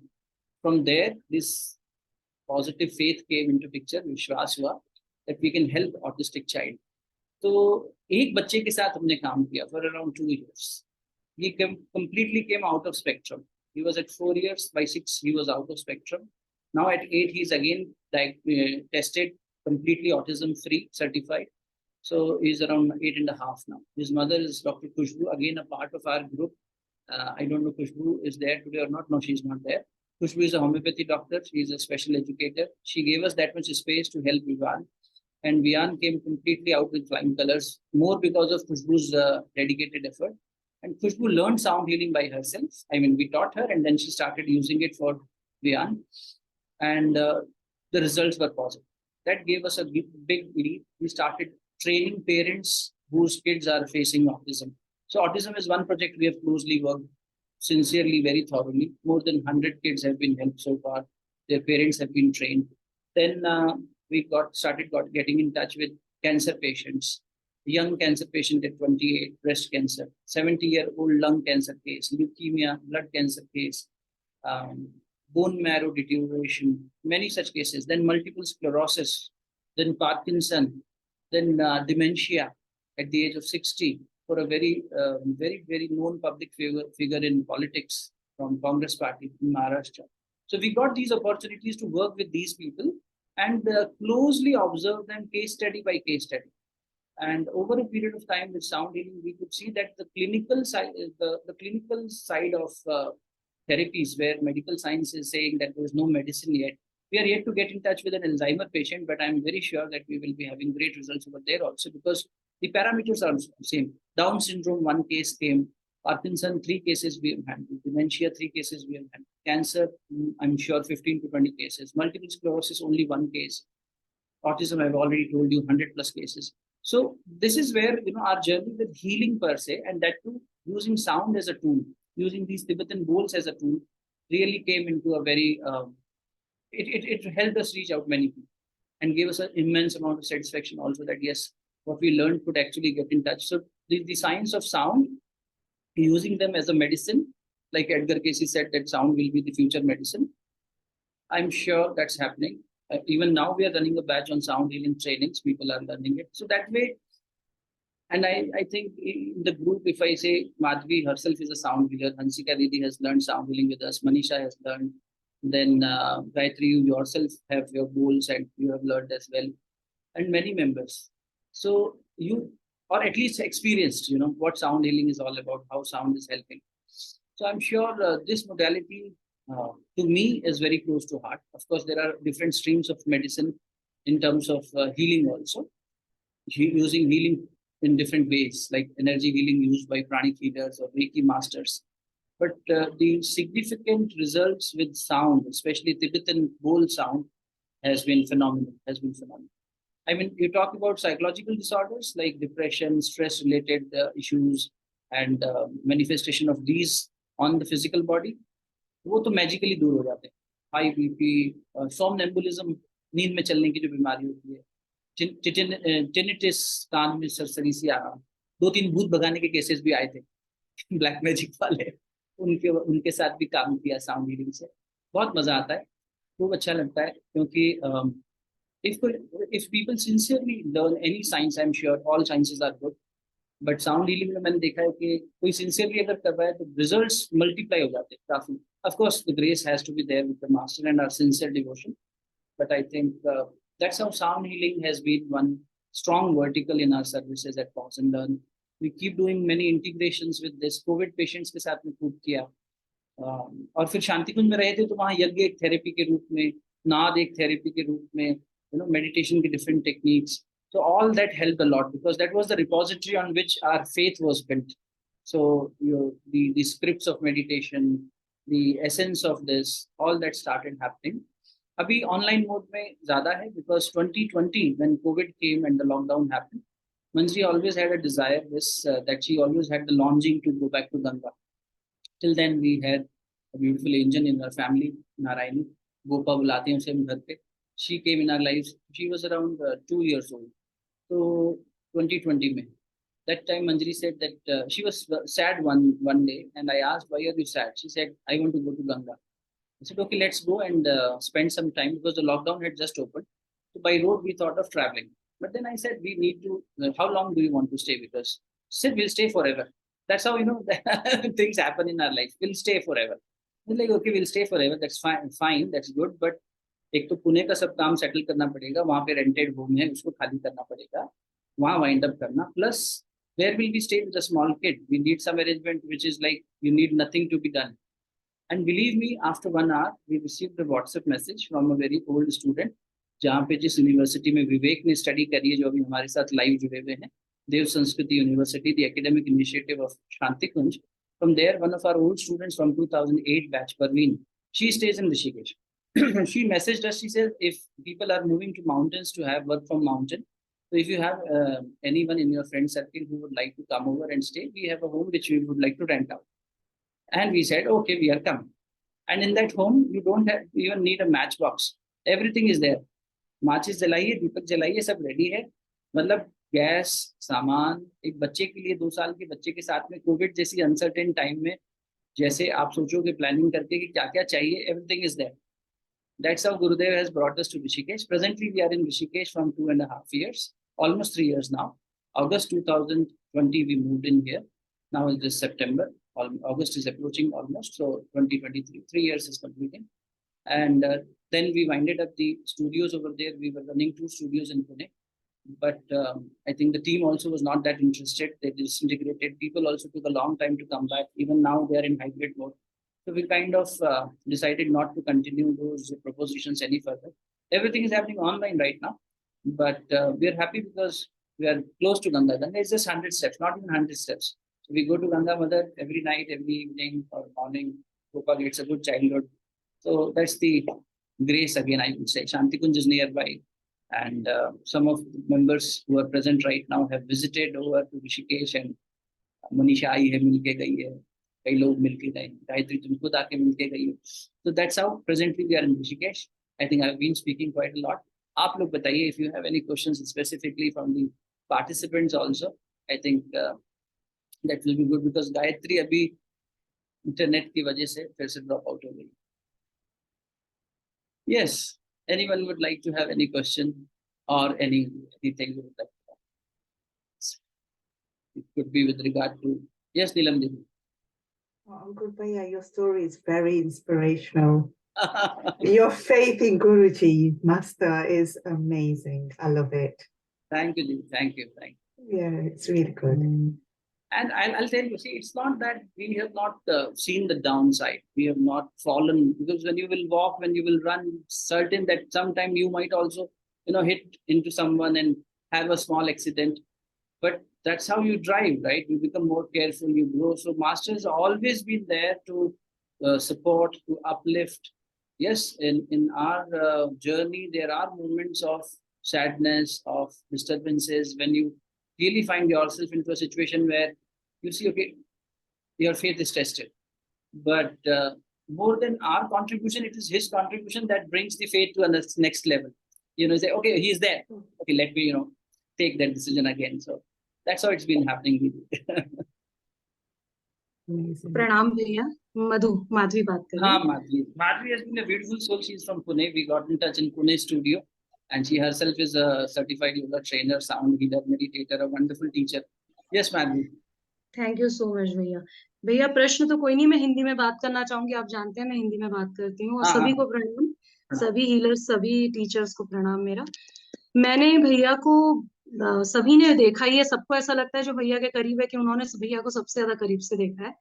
from there, this positive faith came into picture, विश्वास हुआ that we can help autistic child. तो एक बच्चे के साथ हमने काम किया for around 2 years. He completely came out of spectrum. He was at 4 years. By 6, he was out of spectrum. Now at 8, he's again tested, completely autism-free, certified. So he's around 8.5 now. His mother is Dr. Khushbu, again a part of our group. I don't know Khushbu is there today or not. No, she's not there. Khushbu is a homeopathy doctor. She's a special educator. She gave us that much space to help Vivan. And Vivan came completely out with flying colors, more because of Khushbu's dedicated effort. And Khushbu learned sound healing by herself. I mean, we taught her and then she started using it for Vivan. And the results were positive. That gave us a big lead. We started training parents whose kids are facing autism. So autism is one project we have closely worked sincerely, very thoroughly. More than 100 kids have been helped so far. Their parents have been trained. Then we started getting in touch with cancer patients. Young cancer patient at 28, breast cancer, 70-year-old lung cancer case, leukemia, blood cancer case, bone marrow deterioration, many such cases. Then multiple sclerosis, then Parkinson, then dementia at the age of 60 for a very, very known public figure in politics from Congress Party in Maharashtra. So we got these opportunities to work with these people and closely observe them case study by case study. And over a period of time with sound healing, we could see that the clinical side, the clinical side of therapies where medical science is saying that there is no medicine yet. We are yet to get in touch with an Alzheimer patient, but I'm very sure that we will be having great results over there also because the parameters are the same. Down syndrome, 1 case came. Parkinson, 3 cases we have handled. Dementia, 3 cases we have handled. Cancer, I'm sure 15 to 20 cases. Multiple sclerosis, only 1 case. Autism, I've already told you, 100 plus cases. So this is where our journey with healing per se, and that too using sound as a tool, using these Tibetan bowls as a tool, really came into a very. It helped us reach out many people, and gave us an immense amount of satisfaction also that yes, what we learned could actually get in touch. So the science of sound, using them as a medicine, like Edgar Cayce said that sound will be the future medicine. I'm sure that's happening. Even now we are running a batch on sound healing trainings. People are learning it. So that way, and I think in the group, if I say Madhvi herself is a sound healer, Hansika Didi has learned sound healing with us, Manisha has learned, then Gayatri, you yourself have your goals and you have learned as well, and many members. So you, or at least experienced, what sound healing is all about, how sound is helping. So I'm sure this modality to me is very close to heart. Of course, there are different streams of medicine in terms of healing also. Using healing in different ways, like energy healing used by pranic healers or Reiki masters. But the significant results with sound, especially Tibetan bowl sound, has been phenomenal. I mean, you talk about psychological disorders like depression, stress-related issues, and manifestation of these on the physical body. वो तो magically दूर हो जाते हैं. High BP, सोमनेम्बुलिज्म, नींद में चलने की जो बीमारी होती है, टिनिटिस, कान में सरसरी सी आना, 2-3 भूत भगाने के केसेस भी आए थे ब्लैक मैजिक वाले, उनके साथ भी काम किया साउंड हीलिंग से. बहुत मजा आता है, खूब अच्छा लगता है क्योंकि if people sincerely learn any science, I'm sure all sciences are good. But sound healing में मैंने देखा है कि कोई सिंसियरली अगर कर रहा है तो रिजल्ट्स मल्टीप्लाई हो जाते हैं काफी. Of course the grace has to be there with the master and our sincere devotion, but I think that's how sound healing has been one strong vertical in our services at Pause and Learn. We keep doing many integrations with this. COVID patients के साथ में खूब किया, और फिर शांति कुंज में रहे थे तो वहाँ यज्ञ एक थेरेपी के रूप में, नाद एक थेरेपी के रूप में, मेडिटेशन के different techniques. So all that helped a lot because that was the repository on which our faith was built. So the scripts of meditation, the essence of this, all that started happening. Abhi online mode mein zyada hai because 2020 when COVID came and the lockdown happened, Manjri always had a desire that she always had the longing to go back to Ganga. Till then we had a beautiful angel in our family, Narayani. Gopa bulate hain usse hum ghar pe. She came in our lives. She was around 2 years old. So 2020 mein, that time Manjri said that she was sad one day, and I asked, why are you sad? She said, I want to go to Ganga. I said, okay, let's go and spend some time because the lockdown had just opened. So by road, we thought of traveling. But then I said, we need to, how long do you want to stay with us? She said, we'll stay forever. That's how, things happen in our life. We'll stay forever. I was like, okay, we'll stay forever. That's fine, that's good. But एक तो पुणे का सब काम settle करना पड़ेगा, वहां पे rented home है, उसको खाली करना पड़ेगा, वहां वाइंड अप करना, plus where will we stay with a small kid? We need some arrangement which is like you need nothing to be done. And believe me, after 1 hour, we received a WhatsApp message from a very old student, जहाँ पे जिस university में विवेक ने study करी है, जो अभी हमारे साथ लाइव जुड़े हुए हैं, देव संस्कृति university, the academic initiative of Shanti Kunj. From there, one of our old students from 2008 batch, Parveen, she stays in Rishikesh. She messaged us. She says, if people are moving to mountains to have work from mountain, so if you have anyone in your friend circle who would like to come over and stay, we have a home which we would like to rent out. And we said, okay, we are coming. And in that home, you don't even need a matchbox. Everything is there. माचिस जलाइए, दीपक जलाइए, सब ready है. मतलब gas, सामान, एक बच्चे के लिए 2 साल के बच्चे के साथ में कोविड जैसी अनसर्टेन टाइम में जैसे आप सोचोगे प्लानिंग करके कि क्या क्या चाहिए, everything is there. That's how Gurudev has brought us to Rishikesh. Presently, we are in Rishikesh from 2.5 years, almost 3 years now. August 2020, we moved in here. Now it is September. August is approaching almost, so 2023, 3 years is completing. And then we winded up the studios over there. We were running 2 studios in Pune. But I think the team also was not that interested. They disintegrated. People also took a long time to come back. Even now, they are in hybrid mode. So we kind of decided not to continue those propositions any further. Everything is happening online right now, but we are happy because we are close to Ganga. Ganga is just 100 steps, not even 100 steps. So we go to Ganga Mother every night, every evening or morning. Propagates a good childhood. So that's the grace again, I would say. Shanti Kunj is nearby. And some of the members who are present right now have visited over to Rishikesh, and Manisha आई है, मिलके गई है, कई लोग मिलके गए, गायत्री तुम खुद आके मिलके गई हो. So that's how presently we are in Rishikesh. I think I've been speaking quite a lot. आप लोग बताइए if you have any questions specifically from the participants also. I think that will be good because Gayatri अभी internet की वजह से फिर से drop out हो गई. Yes, anyone would like to have any question or anything you would like to ask? It could be with regard to, yes, Neelam Devi. Oh, Gurubhaiya, your story is very inspirational. Your faith in Guruji, Master, is amazing. I love it. Thank you, Devi. Thank you. Yeah, it's really good. And I'll tell you, see, it's not that we have not seen the downside. We have not fallen, because when you will walk, when you will run, certain that sometime you might also, hit into someone and have a small accident. But that's how you drive, right? You become more careful, you grow. So Master has always been there to support, to uplift. Yes, in our journey, there are moments of sadness, of disturbances, when you really find yourself into a situation where you see, okay, your faith is tested. But more than our contribution, it is his contribution that brings the faith to the next level. Say, okay, he's there. Okay, let me, take that decision again. So that's how it's been happening. Pranam Bhaiya, Madhvi baat kar rahi हाँ, Madhvi has been a beautiful soul. She's from Pune. We got in touch in Pune studio. And she herself is a certified yoga trainer, sound healer, meditator, a wonderful teacher. Yes, Madhvi. Thank you so much भैया. भैया प्रश्न तो कोई नहीं, मैं हिंदी में बात करना चाहूंगी. आप जानते हैं मैं हिंदी में बात करती हूँ. और सभी को प्रणाम, सभी हीलर्स, सभी टीचर्स को प्रणाम मेरा. मैंने भैया को सभी ने देखा ही है. सबको ऐसा लगता है जो भैया के करीब है कि उन्होंने भैया को सबसे ज्यादा करीब से देखा है.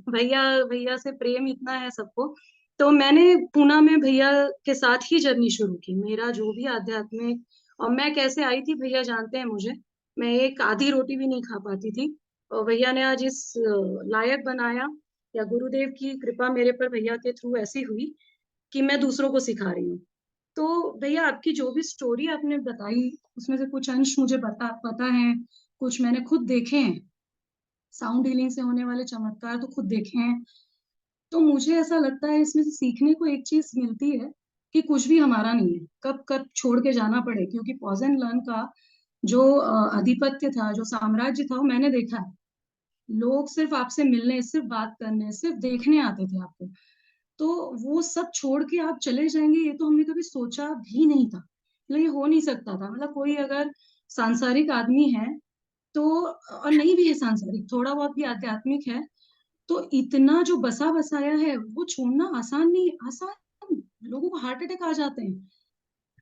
भैया से प्रेम इतना है सबको. तो मैंने पूना में भैया के साथ ही जर्नी शुरू की. मेरा जो भी आध्यात्मिक, और मैं कैसे आई थी भैया जानते हैं मुझे. मैं एक आधी रोटी भी नहीं खा पाती थी, और भैया ने आज इस लायक बनाया, या गुरुदेव की कृपा मेरे पर भैया के थ्रू ऐसी हुई कि मैं दूसरों को सिखा रही हूँ. तो भैया आपकी जो भी स्टोरी आपने बताई, उसमें से कुछ अंश मुझे पता है, कुछ मैंने खुद देखे हैं. साउंड हीलिंग से होने वाले चमत्कार तो खुद देखे हैं. तो मुझे ऐसा लगता है इसमें से सीखने को एक चीज मिलती है कि कुछ भी हमारा नहीं है, कब कब छोड़ के जाना पड़े. क्योंकि पॉज एंड लर्न का जो आधिपत्य था, जो साम्राज्य था, वो मैंने देखा है. लोग सिर्फ आपसे मिलने, सिर्फ बात करने, सिर्फ देखने आते थे आपको. तो वो सब छोड़ के आप चले जाएंगे, ये तो हमने कभी सोचा भी नहीं था, मतलब ये हो नहीं सकता था। मतलब कोई अगर सांसारिक आदमी है तो, और नहीं भी है सांसारिक, थोड़ा बहुत भी आध्यात्मिक है, तो इतना जो बसा बसाया है वो छोड़ना आसान नहीं, आसान, लोगों को हार्ट अटैक आ जाते हैं।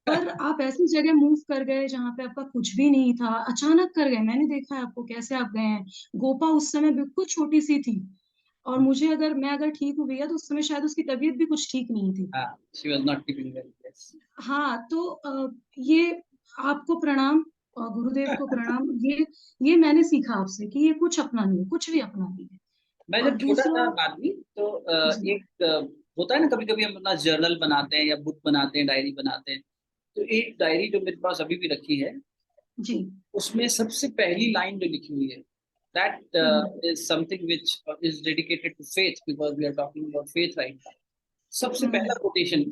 पर आप ऐसी जगह मूव कर गए जहाँ पे आपका कुछ भी नहीं था, अचानक कर गए। मैंने देखा है आपको कैसे आप गए हैं। गोपा उस समय बिल्कुल छोटी सी थी, और मुझे अगर ठीक हूँ भैया तो उस समय शायद उसकी तबीयत भी कुछ ठीक नहीं थी। she was not keeping well. Yes. हाँ, तो ये आपको प्रणाम और गुरुदेव को प्रणाम। ये मैंने सीखा आपसे कि ये कुछ अपना नहीं है, कुछ भी अपना नहीं है। मैं और जब छोटा दूसरा, था आदमी तो जी एक होता है ना, कभी कभी हम अपना जर्नल बनाते हैं या बुक बनाते हैं, डायरी बनाते हैं। तो एक डायरी जो मेरे पास अभी भी रखी है, जी उसमें सबसे पहली लाइन जो लिखी हुई है, that is something which is dedicated to faith, because we are talking about faith right now. सबसे पहला कोटेशन,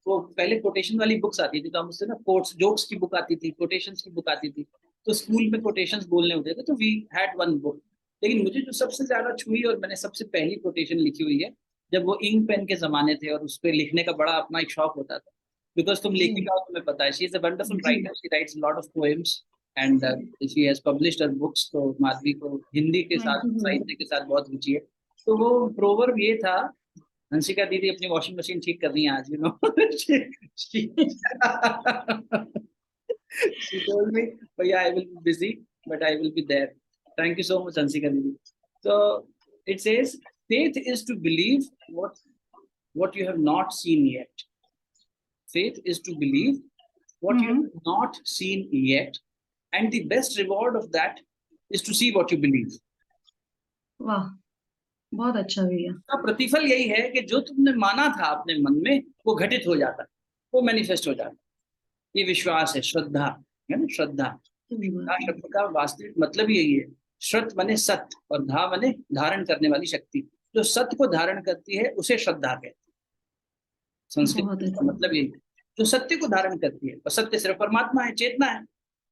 वो पहले कोटेशन वाली बुक्स आती थी, तो हम उससे ना कोट्स जोक्स की बुक आती थी, कोटेशंस की बुक आती थी, तो स्कूल में कोटेशंस बोलने होते थे, तो वी हैड वन बुक। लेकिन मुझे जो सबसे ज्यादा छुई और मैंने सबसे पहली कोटेशन लिखी हुई है, जब वो इंक पेन के जमाने थे और उस पर लिखने का बड़ा अपना एक शौक होता था, बिकॉज तुम जी लेखिका हो, तुम्हें पता है, शी इज अ वंडरफुल जी writer, she writes lot of poems and she has published her books. तो माधवी को हिंदी के थैंक साथ, यू भैया। साहित्य के साथ बहुत रुचि है। तो वो प्रोवर्ब ये था, हंसिका दीदी अपनी वॉशिंग मशीन ठीक कर रही है आज, she told me, भैया I will be busy but I will be there. Thank you so much Hansika दीदी। So it says faith is to believe what you have not seen yet. Faith is to believe what you have not seen yet, and the best reward of that is to see what you believe. वाह, बहुत अच्छा भैया। का प्रतिफल यही है कि जो तुमने माना था अपने मन में, वो घटित हो जाता है, वो मैनिफेस्ट हो जाता है। ये विश्वास है, श्रद्धा है ना, श्रद्धा। श्रद्धा शब्द का वास्तविक मतलब यही है। श्रद्ध माने सत्य, और धा माने धारण करने वाली शक्ति। जो सत्य को धारण करती है उसे श्रद्धा कहते हैं। संस्कृत बहुत का अच्छा। मतलब यही है, जो सत्य को धारण करती है। और सत्य सिर्फ परमात्मा है, चेतना है,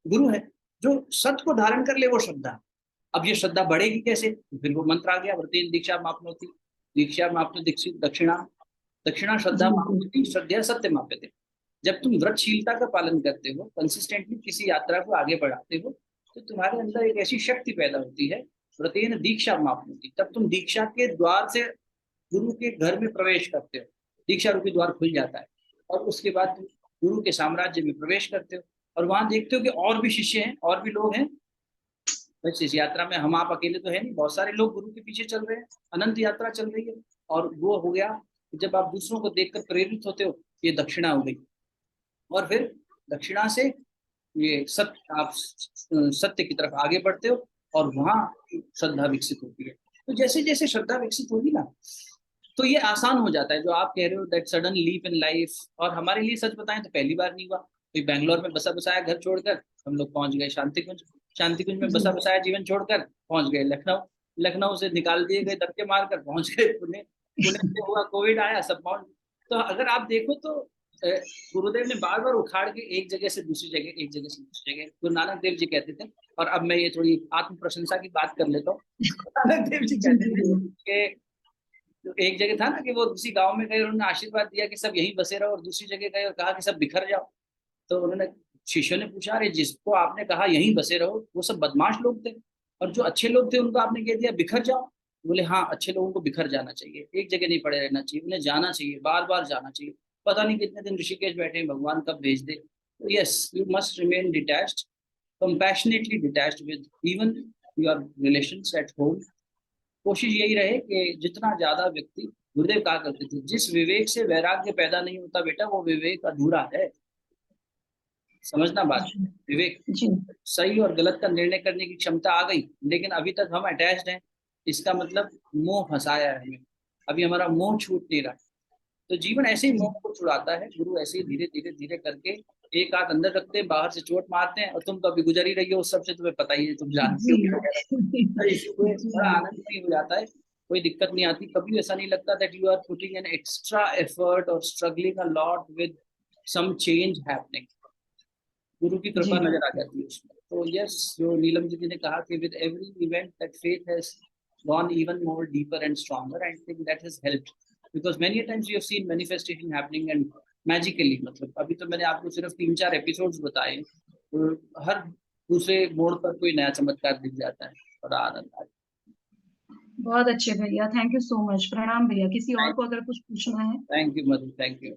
गुरु है। जो सत्य को धारण कर ले वो श्रद्धा। अब ये श्रद्धा बढ़ेगी कैसे? फिर वो मंत्र आ गया, व्रतेन दीक्षा मापनोति, दीक्षा मापनो दीक्षित दक्षिणा, दक्षिणा श्रद्धा जी जी मापनोति, श्रद्धा सत्य माप्यते। जब तुम व्रतशीलता का पालन करते हो, कंसिस्टेंटली किसी यात्रा को आगे बढ़ाते हो, तो तुम्हारे अंदर एक ऐसी शक्ति पैदा होती है, व्रतेन दीक्षा मापनोति। तब तुम दीक्षा के द्वार से गुरु के घर में प्रवेश करते हो, दीक्षा रूपी द्वार खुल जाता है, और उसके बाद तुम गुरु के साम्राज्य में प्रवेश करते हो, और वहां देखते हो कि और भी शिष्य हैं, और भी लोग हैं। बस इस यात्रा में हम आप अकेले तो है नहीं, बहुत सारे लोग गुरु के पीछे चल रहे हैं, अनंत यात्रा चल रही है। और वो हो गया जब आप दूसरों को देखकर प्रेरित होते हो, ये दक्षिणा हो गई। और फिर दक्षिणा से ये सत्य, आप सत्य की तरफ आगे बढ़ते हो, और वहां श्रद्धा विकसित होती है। तो जैसे जैसे श्रद्धा विकसित होगी ना, तो ये आसान हो जाता है जो आप कह रहे हो, that sudden leap in life. और हमारे लिए सच बताएं तो पहली बार नहीं हुआ। कोई बैंगलोर में बसा बसाया घर छोड़कर हम लोग पहुंच गए शांति कुंज, शांति कुंज में बसा बसाया जीवन छोड़कर पहुंच गए लखनऊ, लखनऊ से निकाल दिए गए धक्के मारकर पहुंच गए पुणे, पुणे से हुआ कोविड आया, सब पहुंच। तो अगर आप देखो तो गुरुदेव ने बार बार उखाड़ के एक जगह से दूसरी जगह, एक जगह से दूसरी जगह। गुरु नानक देव जी कहते थे, और अब मैं ये थोड़ी आत्म प्रशंसा की बात कर लेता हूँ। नानक देव जी कहते थे कि तो एक जगह था ना कि वो किसी गांव में गए, उन्होंने आशीर्वाद दिया कि सब यहीं बसे रहो, और दूसरी जगह गए और कहा कि सब बिखर जाओ। तो उन्होंने, शिष्यों ने पूछा, अरे जिसको आपने कहा यहीं बसे रहो वो सब बदमाश लोग थे, और जो अच्छे लोग थे उनको आपने कह दिया बिखर जाओ। बोले हाँ, अच्छे लोगों को बिखर जाना चाहिए, एक जगह नहीं पड़े रहना चाहिए, उन्हें जाना चाहिए, बार बार जाना चाहिए। पता नहीं कितने दिन ऋषिकेश बैठे हैं, भगवान कब भेज दे। तो yes, you must remain detached, compassionately detached with even your relations at home. कोशिश यही रहे कि जितना ज्यादा व्यक्ति, गुरुदेव कहा करते थे, जिस विवेक से वैराग्य पैदा नहीं होता बेटा, वो विवेक अधूरा है। समझना बात, विवेक, जी सही और गलत का निर्णय करने की क्षमता आ गई, लेकिन अभी तक हम अटैच्ड हैं। इसका मतलब मोह फंसाया है हमें, अभी हमारा मोह छूट नहीं रहा। तो जीवन ऐसे ही मोह को छुड़ाता है, गुरु ऐसे ही धीरे धीरे धीरे करके एक हाथ अंदर रखते हैं, बाहर से चोट मारते हैं। और तुम तो अभी गुजर ही रही हो उस सबसे, तुम्हें पता ही है, तुम जानती हो। बड़ा आनंद भी हो जाता है, कोई दिक्कत नहीं आती, कभी ऐसा नहीं लगता that you are putting an extra effort और struggling a lot with some change happening. गुरु की कृपा नजर आ जाती है उसमें। तो यस, जो नीलम जी ने कहा कि with every event that faith has gone even more deeper and stronger, I think that has helped because many a times you have seen manifestation happening and magically, मतलब अभी तो मैंने आपको सिर्फ 3-4 एपिसोड्स बताए, तो हर दूसरे मोड़ पर कोई नया चमत्कार दिख जाता है और आनंद आता है। बहुत अच्छे भैया, थैंक यू सो मच। प्रणाम भैया। किसी और को अगर कुछ पूछना है? Thank you Madhu, thank you.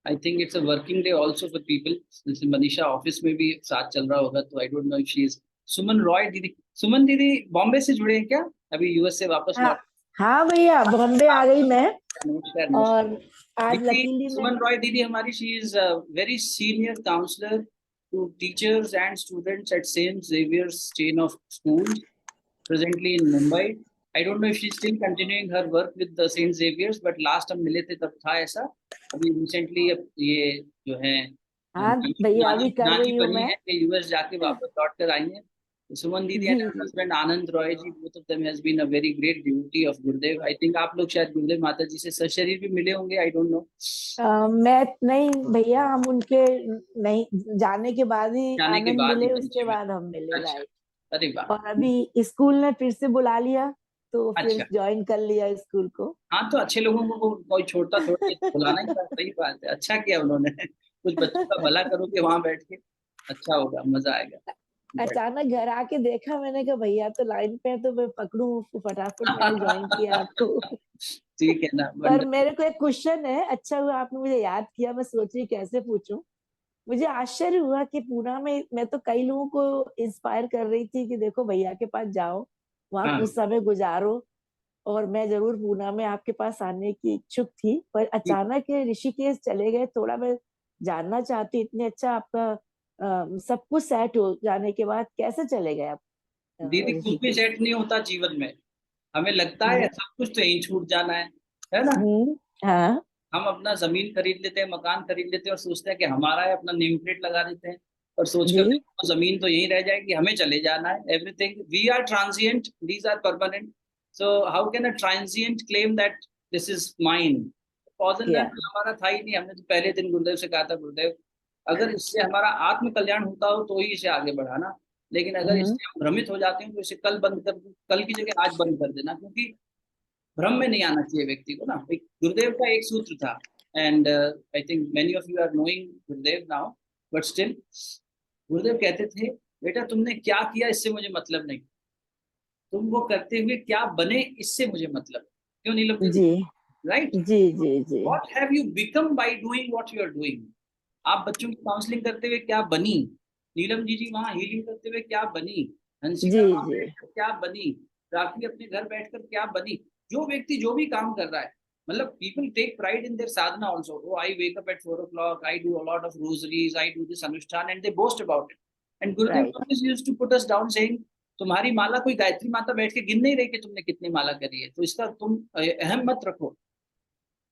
I think it's a working day also for people. जैसे मनीषा ऑफिस में भी साथ चल रहा होगा, तो I don't know if she is। सुमन रॉय दीदी, सुमन दीदी बॉम्बे से जुड़े हैं क्या? अभी यूएस से वापस हाँ, हाँ भैया, बॉम्बे आ गई मैं। नमस्कार, नमस्कार। और आज लकीली सुमन रॉय दीदी हमारी, she is a very senior counselor to teachers and students at St. Xavier's chain of schools, presently in Mumbai. I don't know if she's still continuing her work with the St. Xavier's, but last हम मिले थे तब था ऐसा। अभी recently ये जो है हाँ भैया, अभी कर नानी रही हूँ बनी मैं। है कि यूएस जाके वापस लौट कर आई है। सुमन दीदी एंड जी, husband Anand Roy ji, both of them has been a very great devotee of Gurudev. I think आप लोग शायद गुरुदेव माता जी से सशरीर भी मिले होंगे, I don't know। मैं नहीं भैया, हम उनके नहीं जाने के बाद ही जाने के आनंद बाद ही मिले, परिचय उसके हुआ। बाद हम मिले। अच्छा, राइट। अरे वाह। और अभी स्कूल ने फिर से बुला लिया, तो फिर अच्छा, ज्वाइन कर लिया स्कूल को। हाँ तो अच्छे लोगों को कोई छोड़ता थोड़ा, ये बुलाना ही था। सही बात है, अच्छा किया उन्होंने। कुछ बच्चों का भला करोगे वहां बैठ के, अच्छा होगा, मजा आएगा। अचानक घर आके देखा, मैंने कहा भैया तो लाइन पे है, तो मैं पकड़ूं उसको, फटाफट मैंने ज्वाइन किया आपको। ठीक है ना, पर मेरे को एक क्वेश्चन है, अच्छा हुआ आपने मुझे याद किया, मैं सोच रही कैसे पूछूं। मुझे आश्चर्य हुआ कि पूना में मैं तो कई लोगों को इंस्पायर कर रही थी कि देखो भैया के पास जाओ, वहां हाँ कुछ समय गुजारो, और मैं जरूर पूना में आपके पास आने की इच्छुक थी, पर अचानक ऋषिकेश चले गए। थोड़ा मैं जानना चाहती, इतने अच्छा आपका सब कुछ सेट हो जाने के बाद कैसे चले गए आप दीदी, कुछ भी ऋषिकेश? सेट नहीं होता जीवन में। हमें लगता है हम्म। सब कुछ तो यहीं छूट जाना है ना। हाँ। हम अपना जमीन खरीद लेते हैं, मकान खरीद लेते हैं और सोचते हैं कि हमारा है, अपना नेम प्लेट लगा देते हैं और सोचकर जी। देखो जमीन तो यहीं रह जाएगी, हमें चले जाना है। Everything we are transient, these are permanent. So how can a transient claim that this is mine? Poison या हमारा था ही नहीं। हमने तो पहले दिन गुरुदेव से कहा था, गुरुदेव अगर इससे हमारा आत्म कल्याण होता हो तो ही इसे आगे बढ़ाना, लेकिन अगर इससे हम भ्रमित हो जाते हैं तो इसे कल बंद कर, कल की जगह आज बंद कर देना, क्योंकि भ्रम में नहीं आना चाहिए व्यक्ति को ना। एक गुरुदेव का एक सूत्र था, and I think many of you are knowing Gurudev now, but still Gurudev कहते थे, बेटा तुमने क्या किया इससे मुझे मतलब नहीं, तुम वो करते हुए क्या बने इससे मुझे मतलब है। क्यों नीलम दीदी? जी राइट। जी जी जी। What have you become by doing what you are doing? आप बच्चों की काउंसलिंग करते हुए क्या बनी? नीलम जी वहां हीलिंग करते हुए क्या बनी? हंसिका जी वहां जी। बैठकर क्या बनी? राखी अपने घर बैठकर क्या बनी? जो व्यक्ति जो भी काम कर रहा है, मतलब people take pride in their sadhana also. Oh I wake up at 4 o'clock, I do a lot of rosaries, I do this anushthan, and they boast about it. And Gurudev right always used to put us down saying, तुम्हारी माला कोई गायत्री माता बैठ के गिन नहीं रही कि तुमने कितनी माला करी है, तो इसका तुम अहम मत रखो।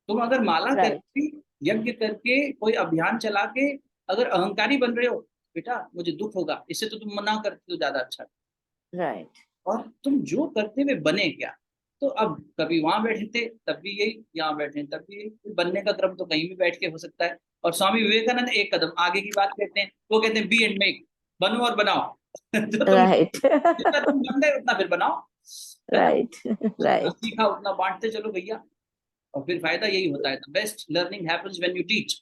तुम अगर माला राइट करके, यज्ञ करके, कोई अभियान चला के अगर अहंकारी बन रहे हो, बेटा मुझे दुख होगा, इससे तो तुम मना करते हो ज्यादा अच्छा। राइट। और तुम जो करते हुए बने क्या? तो अब कभी वहां बैठे थे तब भी यही, यहाँ बैठे तब भी यही। बनने का क्रम तो कहीं भी बैठ के हो सकता है। और स्वामी विवेकानंद एक कदम आगे की बात कहते हैं, वो कहते हैं बी एंड मेक, बनो और बनाओ। तो तुम राइट जितना तुम बन गए उतना फिर बनाओ, है ना। राइट जितना राइट सीखा उतना बांटते चलो भैया, और फिर फायदा यही होता है। Best learning happens when you teach.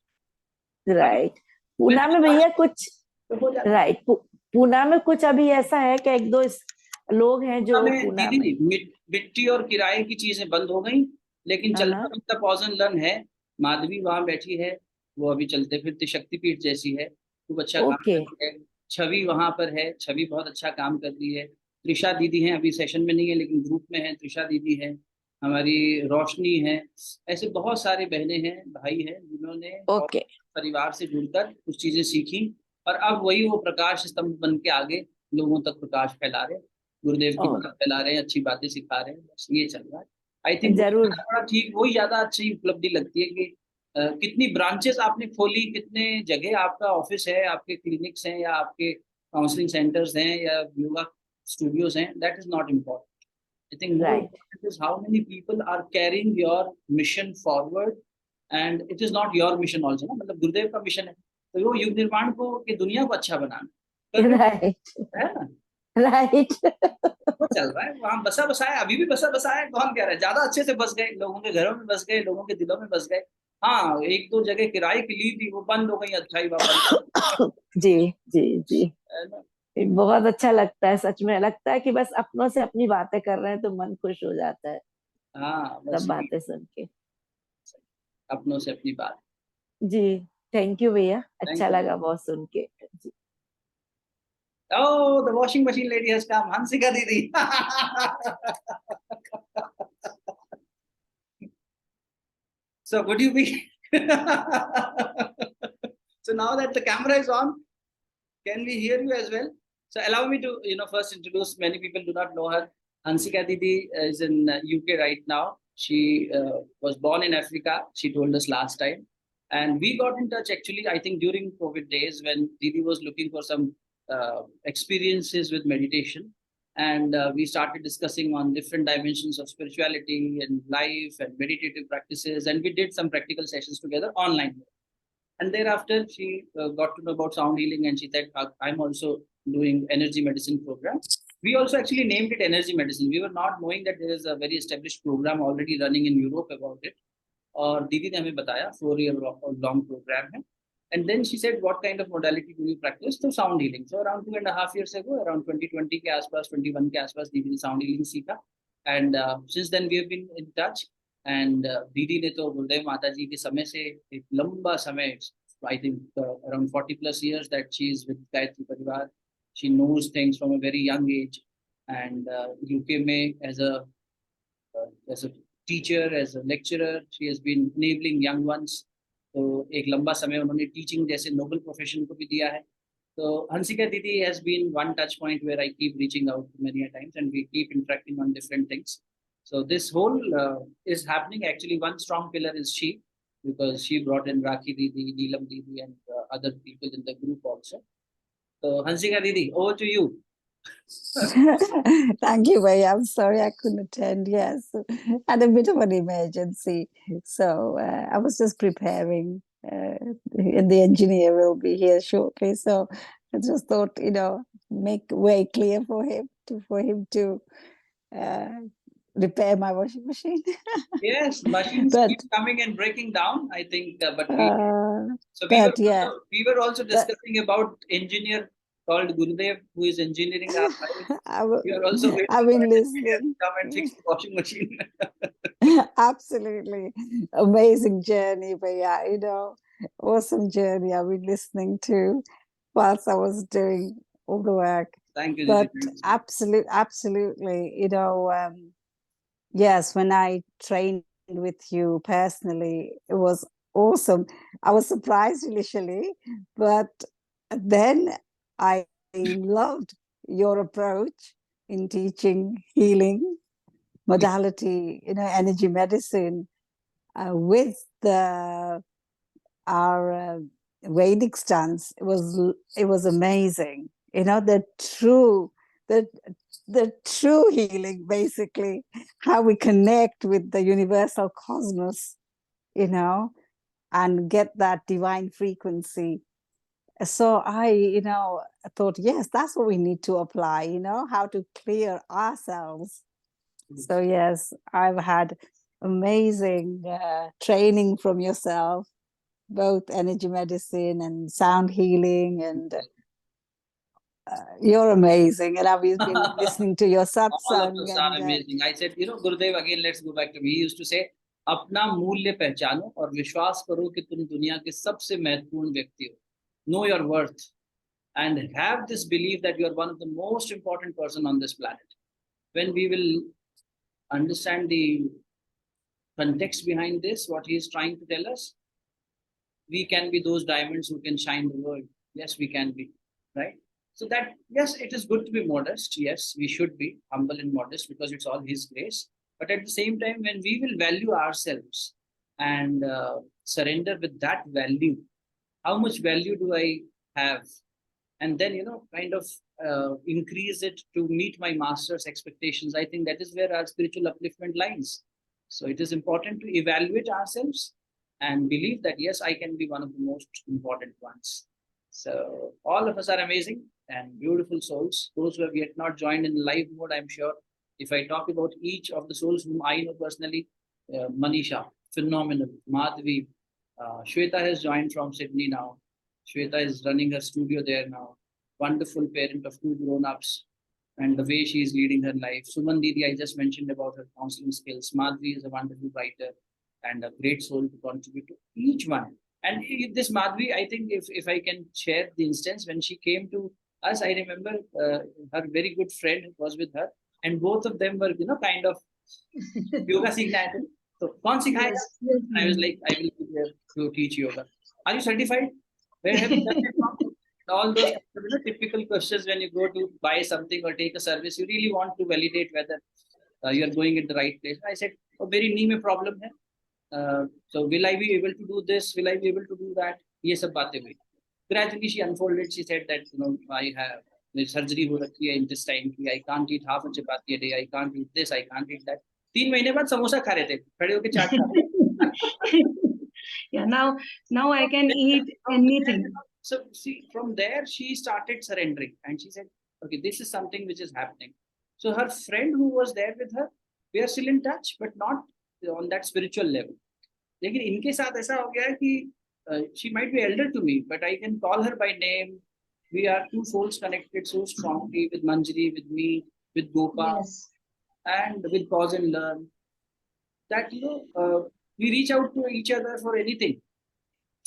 Right. Poona में भैया कुछ, तो हो जाता है। राइट, पूना में कुछ अभी ऐसा है कि एक दो लोग हैं जो हमें पूना में। दीदी मिट्टी और किराए की चीजें बंद हो गई, लेकिन चलता हाँ। फिरता पॉजन लर्न है। माधवी वहां बैठी है, वो अभी चलते फिरते शक्तिपीठ जैसी है, खूब अच्छा काम कर ओके। रही है। छवि वहां पर है, छवि बहुत अच्छा काम कर रही है। त्रिषा दीदी हैं, अभी सेशन में नहीं है लेकिन ग्रुप में है। त्रिषा दीदी है हमारी, रोशनी है। ऐसे बहुत सारे बहनें हैं, भाई हैं, जिन्होंने ओके। परिवार से जुड़कर कुछ चीजें सीखी, और अब वही वो प्रकाश स्तंभ बन के आगे लोगों तक प्रकाश फैला रहे हैं, गुरुदेव की बात फैला रहे हैं, अच्छी बातें सिखा रहे हैं। बस ये चल रहा है। आई थिंक जरूर। बड़ा ठीक, वही ज्यादा अच्छी उपलब्धि लगती है कि कितनी ब्रांचेस आपने खोली, कितने जगह आपका ऑफिस है, आपके क्लिनिक्स हैं या आपके काउंसलिंग सेंटर्स हैं या योगा स्टूडियोज हैं, that is not important. I think more right important is how many people are carrying your mission forward, and it is not your mission also ना, मतलब गुरुदेव का मिशन है, तो वो युग निर्माण को, कि दुनिया को अच्छा बनाना। राइट है ना, राइट वो चल रहा है वहां, बसा बसाया अभी भी बसा बसाया, कौन कह रहा है, ज्यादा अच्छे से बस गए, लोगों के घरों में बस गए, लोगों के दिलों में बस गए। हाँ, एक दो जगह किराए की ली थी, वो बंद हो गई, अच्छा ही वापस। जी जी जी, है ना। बहुत अच्छा लगता है, सच में लगता है कि बस अपनों से अपनी बातें कर रहे हैं तो मन खुश हो जाता है हाँ, सब बस यही, बातें सुन के। अपनों से अपनी बात। जी, थैंक यू भैया, थैंक अच्छा यू। लगा बहुत सुन के जी। Oh, the washing machine lady has come. Hansika Didi. So would you be? So now that the camera is on, can we hear you as well? So allow me to, first introduce. Many people do not know her. Hansika Didi is in UK right now. She was born in Africa. She told us last time, and we got in touch actually. I think during COVID days when Didi was looking for some experiences with meditation, and we started discussing on different dimensions of spirituality and life and meditative practices, and we did some practical sessions together online. And thereafter, she got to know about sound healing, and she said, "I'm also doing energy medicine program." We also actually named it energy medicine. We were not knowing that there is a very established program already running in Europe about it. और दीदी ने हमें बताया 4 year long program है. And then she said, "What kind of modality do you practice?" So sound healing. So around 2.5 years ago, around 2020 के आसपास, 21 के आसपास दीदी ने sound healing सीखा. And since then we have been in touch. And दीदी ने तो गुरुदेव माता जी के समय से एक लंबा समय, I think around 40+ years that she is with Gayatri Parivar. She knows things from a very young age. And UK में as a teacher, as a lecturer, she has been enabling young ones. तो एक लंबा समय उन्होंने teaching जैसे noble profession को भी दिया है. So Hansika Didi has been one touch point where I keep reaching out many a times, and we keep interacting on different things. So this whole is happening. Actually, one strong pillar is she, because she brought in Rakhi Didi, Neelam Didi, and other people in the group also. So Hansika Didi, over to you. Thank you, Bhai. I'm sorry I couldn't attend. Yes, had a bit of an emergency, so I was just preparing. And the engineer will be here shortly, so I just thought, make way clear for him to repair my washing machine. Yes, machines But keep coming and breaking down. I think, but so yeah, we were also discussing about engineer called Gurudev who is engineering our life. We are also waiting I've for been an engineer to listening. come and fix the washing machine. Absolutely amazing journey, but yeah, awesome journey I've been listening to whilst I was doing all the work. Thank you, But Didi. absolutely, yes, when I trained with you personally, it was awesome. I was surprised initially, but then I loved your approach in teaching healing modality, energy medicine with our Vedic stance. It was amazing. The true healing, basically, how we connect with the universal cosmos, and get that divine frequency. So I thought, yes, that's what we need to apply, how to clear ourselves. So yes, I've had amazing training from yourself, both energy medicine and sound healing, and you're amazing. And I've been listening to your All satsang. of us are amazing. I said, Gurudev, again, let's go back to me. He used to say, अपना मूल्य पहचानो और विश्वास करो कि तुम दुनिया के सबसे महत्वपूर्ण व्यक्ति हो. Know your worth and have this belief that you are one of the most important person on this planet. When we will understand the context behind this, what he is trying to tell us, we can be those diamonds who can shine the world. Yes, we can be, right? So that, yes, it is good to be modest. Yes, we should be humble and modest because it's all his grace. But at the same time, when we will value ourselves and surrender with that value, how much value do I have? And then, kind of increase it to meet my master's expectations. I think that is where our spiritual upliftment lies. So it is important to evaluate ourselves and believe that, yes, I can be one of the most important ones. So all of us are amazing. and beautiful souls. Those who have yet not joined in live mode, I'm sure. If I talk about each of the souls whom I know personally, Manisha, phenomenal. Madhvi, Shweta has joined from Sydney now. Shweta is running her studio there now. Wonderful parent of 2 grown-ups, and the way she is leading her life. Suman Didi, I just mentioned about her counseling skills. Madhvi is a wonderful writer and a great soul to contribute to each one. And this Madhvi, I think if I can share the instance, when she came to us, I remember her very good friend was with her, and both of them were, kind of yoga seekhna hai. So, kaun sikhayega? Yes, I was like, I will be there to teach yoga. Are you certified? Where have you done it from? All those typical questions when you go to buy something or take a service, you really want to validate whether you are going in the right place. I said, oh, very knee mein problem hai. So will I be able to do this? Will I be able to do that? Ye sab baatein hui. Gradually she unfolded. She said that, I have surgery ho rakhi hai intestine ki. I can't eat half a chapati a day. I can't eat this. I can't eat that. 3 mahine baad samosa kha rahe the. Khade hoke chaat kha rahe. Yeah, now I can eat anything. So see, from there she started surrendering, and she said, okay, this is something which is happening. So her friend who was there with her, we are still in touch, but not on that spiritual level. लेकिन इनके साथ ऐसा हो गया है कि she might be elder to me, but I can call her by name. We are 2 souls connected so strongly with Manjari, with me, with Gopa, Yes. and with Pause and Learn, that we reach out to each other for anything.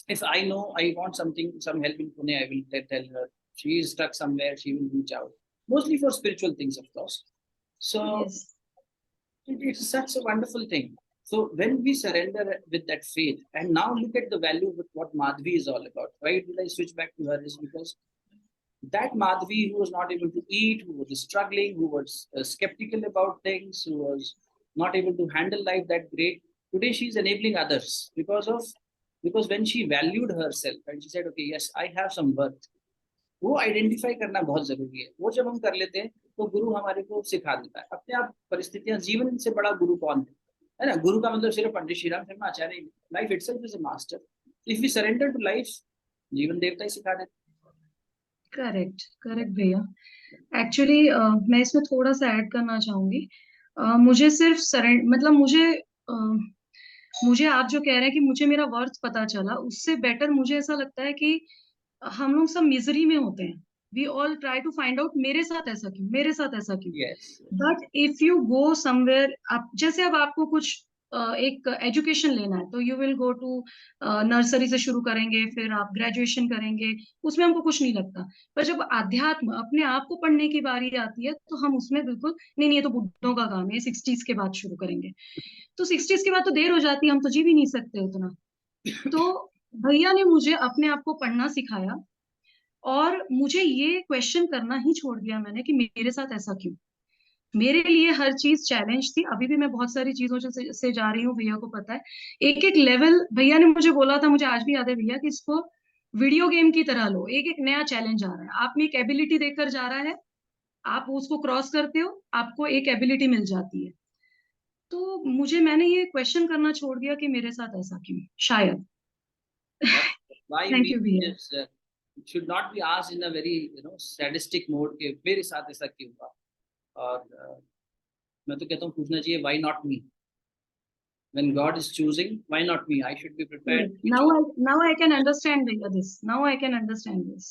If I know I want some help in Pune, I will tell her. She is stuck somewhere, she will reach out. Mostly for spiritual things, of course. So Yes. it's such a wonderful thing. So when we surrender with that faith, and now look at the value of what Madhvi is all about. Why did I switch back to her? Is because that Madhvi who was not able to eat, who was struggling, who was skeptical about things, who was not able to handle life that great, today she's enabling others because when she valued herself and she said, okay, yes, I have some worth, वो identify करना बहुत जरूरी है. वो जब हम कर लेते हैं तो गुरु हमारे को सिखा देता है. अपने आप परिस्थितियां, जीवन से बड़ा गुरु कौन है ना? गुरु का मतलब सिर्फ Pandit Shri Ram Sharma Acharya. Life itself is a master. If we surrender to life, जीवन देवता ही सिखा देता है. करेक्ट भैया. एक्चुअली मैं इसमें थोड़ा सा ऐड करना चाहूंगी. मुझे सिर्फ मतलब मुझे आप जो कह रहे हैं कि मुझे मेरा वर्थ पता चला, उससे बेटर मुझे ऐसा लगता है कि हम लोग सब मिजरी में होते हैं. We all try to find out मेरे साथ ऐसा क्यों, मेरे साथ ऐसा क्यों. Yes. But if you go somewhere, आप जैसे अब आपको कुछ एक एजुकेशन लेना है तो you will go to nursery से शुरू करेंगे, फिर आप ग्रेजुएशन करेंगे, उसमें हमको कुछ नहीं लगता. पर जब अध्यात्म अपने आप को पढ़ने की बारी आती है तो हम उसमें बिल्कुल नहीं, ये तो बुड्ढों का काम है, 60s के बाद शुरू करेंगे. तो 60s के बाद तो देर हो जाती है, हम तो जी भी नहीं सकते उतना. तो भैया ने मुझे अपने आप को पढ़ना सिखाया और मुझे ये क्वेश्चन करना ही छोड़ दिया मैंने कि मेरे साथ ऐसा क्यों. मेरे लिए हर चीज चैलेंज थी. अभी भी मैं बहुत सारी चीजों से जा रही हूँ, भैया को पता है. एक एक लेवल भैया ने मुझे बोला था, मुझे आज भी याद है भैया, कि इसको वीडियो गेम की तरह लो. एक एक नया चैलेंज आ रहा है, आप में एक एबिलिटी देकर जा रहा है, आप उसको क्रॉस करते हो, आपको एक एबिलिटी मिल जाती है. तो मैंने ये क्वेश्चन करना छोड़ दिया कि मेरे साथ ऐसा क्यों, शायद. Why Thank you, भैया. it should not be asked in a very sadistic mode कि मेरे साथ ऐसा क्यों हुआ. और मैं तो कहता हूँ पूछना चाहिए, why not me? When God is choosing, why not me? I should be prepared. Now I can understand this. Now I can understand this.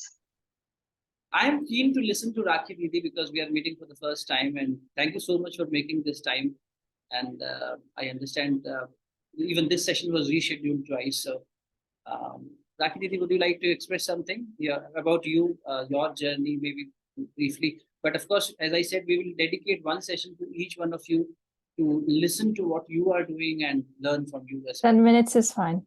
I am keen to listen to Rakhi Didi because we are meeting for the first time, and thank you so much for making this time. And I understand even this session was rescheduled twice. So Rakhi Didi, would you like to express something about you, your journey, maybe briefly? But of course, as I said, we will dedicate one session to each one of you to listen to what you are doing and learn from you as well. 10 minutes is fine.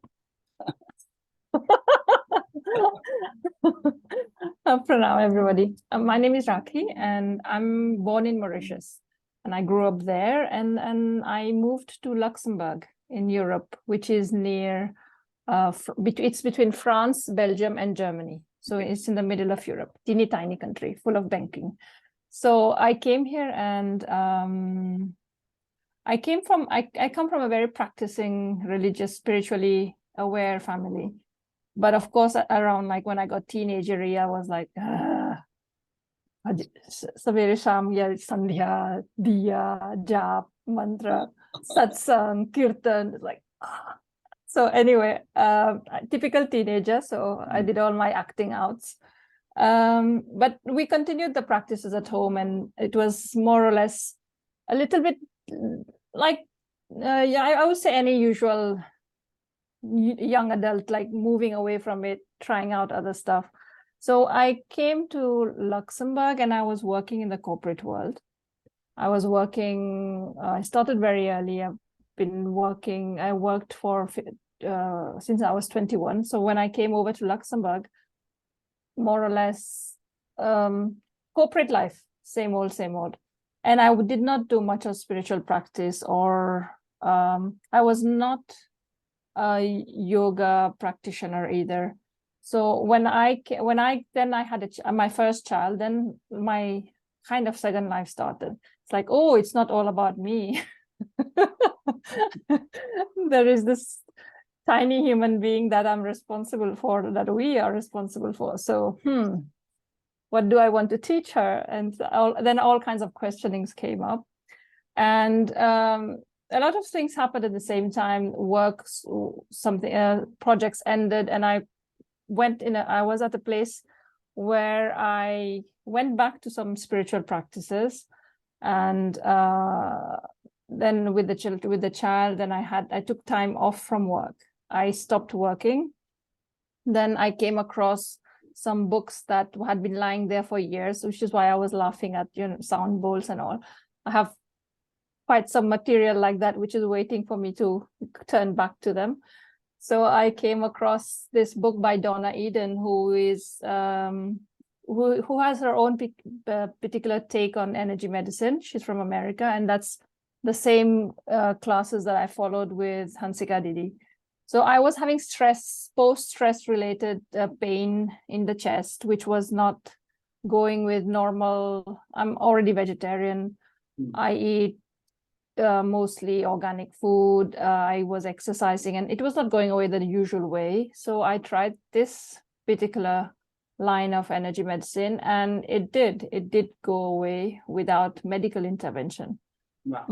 Pranam, everybody. My name is Rakhi, and I'm born in Mauritius, and I grew up there, and I moved to Luxembourg in Europe, which is near, it's between France, Belgium, and Germany. So it's in the middle of Europe, teeny tiny country full of banking. So I came here, and I come from a very practicing, religious, spiritually aware family. But of course, around like when I got teenager, I was like, Savere Sham ya Sandhya, Diya, Jap, Mantra, Satsang, Kirtan. It's like, So anyway, typical teenager. So I did all my acting outs. But we continued the practices at home, and it was more or less a little bit like, I would say any usual young adult, like moving away from it, trying out other stuff. So I came to Luxembourg and I was working in the corporate world. I was working, I started very early. I've been working, I worked for since I was 21. So when I came over to Luxembourg, more or less corporate life, same old, same old. And I did not do much of spiritual practice, or I was not a yoga practitioner either. So when I had my first child, then my kind of second life started. It's like, oh, it's not all about me. There is this tiny human being that I'm responsible for, that we are responsible for. So, what do I want to teach her? And then all kinds of questionings came up. And a lot of things happened at the same time. Projects ended, and I was at a place where I went back to some spiritual practices, and then with the child, then I took time off from work. I stopped working. Then I came across some books that had been lying there for years, which is why I was laughing at, sound bowls and all. I have quite some material like that, which is waiting for me to turn back to them. So I came across this book by Donna Eden, who is who has her own particular take on energy medicine. She's from America, and that's the same classes that I followed with Hansika Didi. So I was having post-stress related pain in the chest, which was not going with normal. I'm already vegetarian. I eat mostly organic food. I was exercising, and it was not going away the usual way. So I tried this particular line of energy medicine, and it did go away without medical intervention. Wow.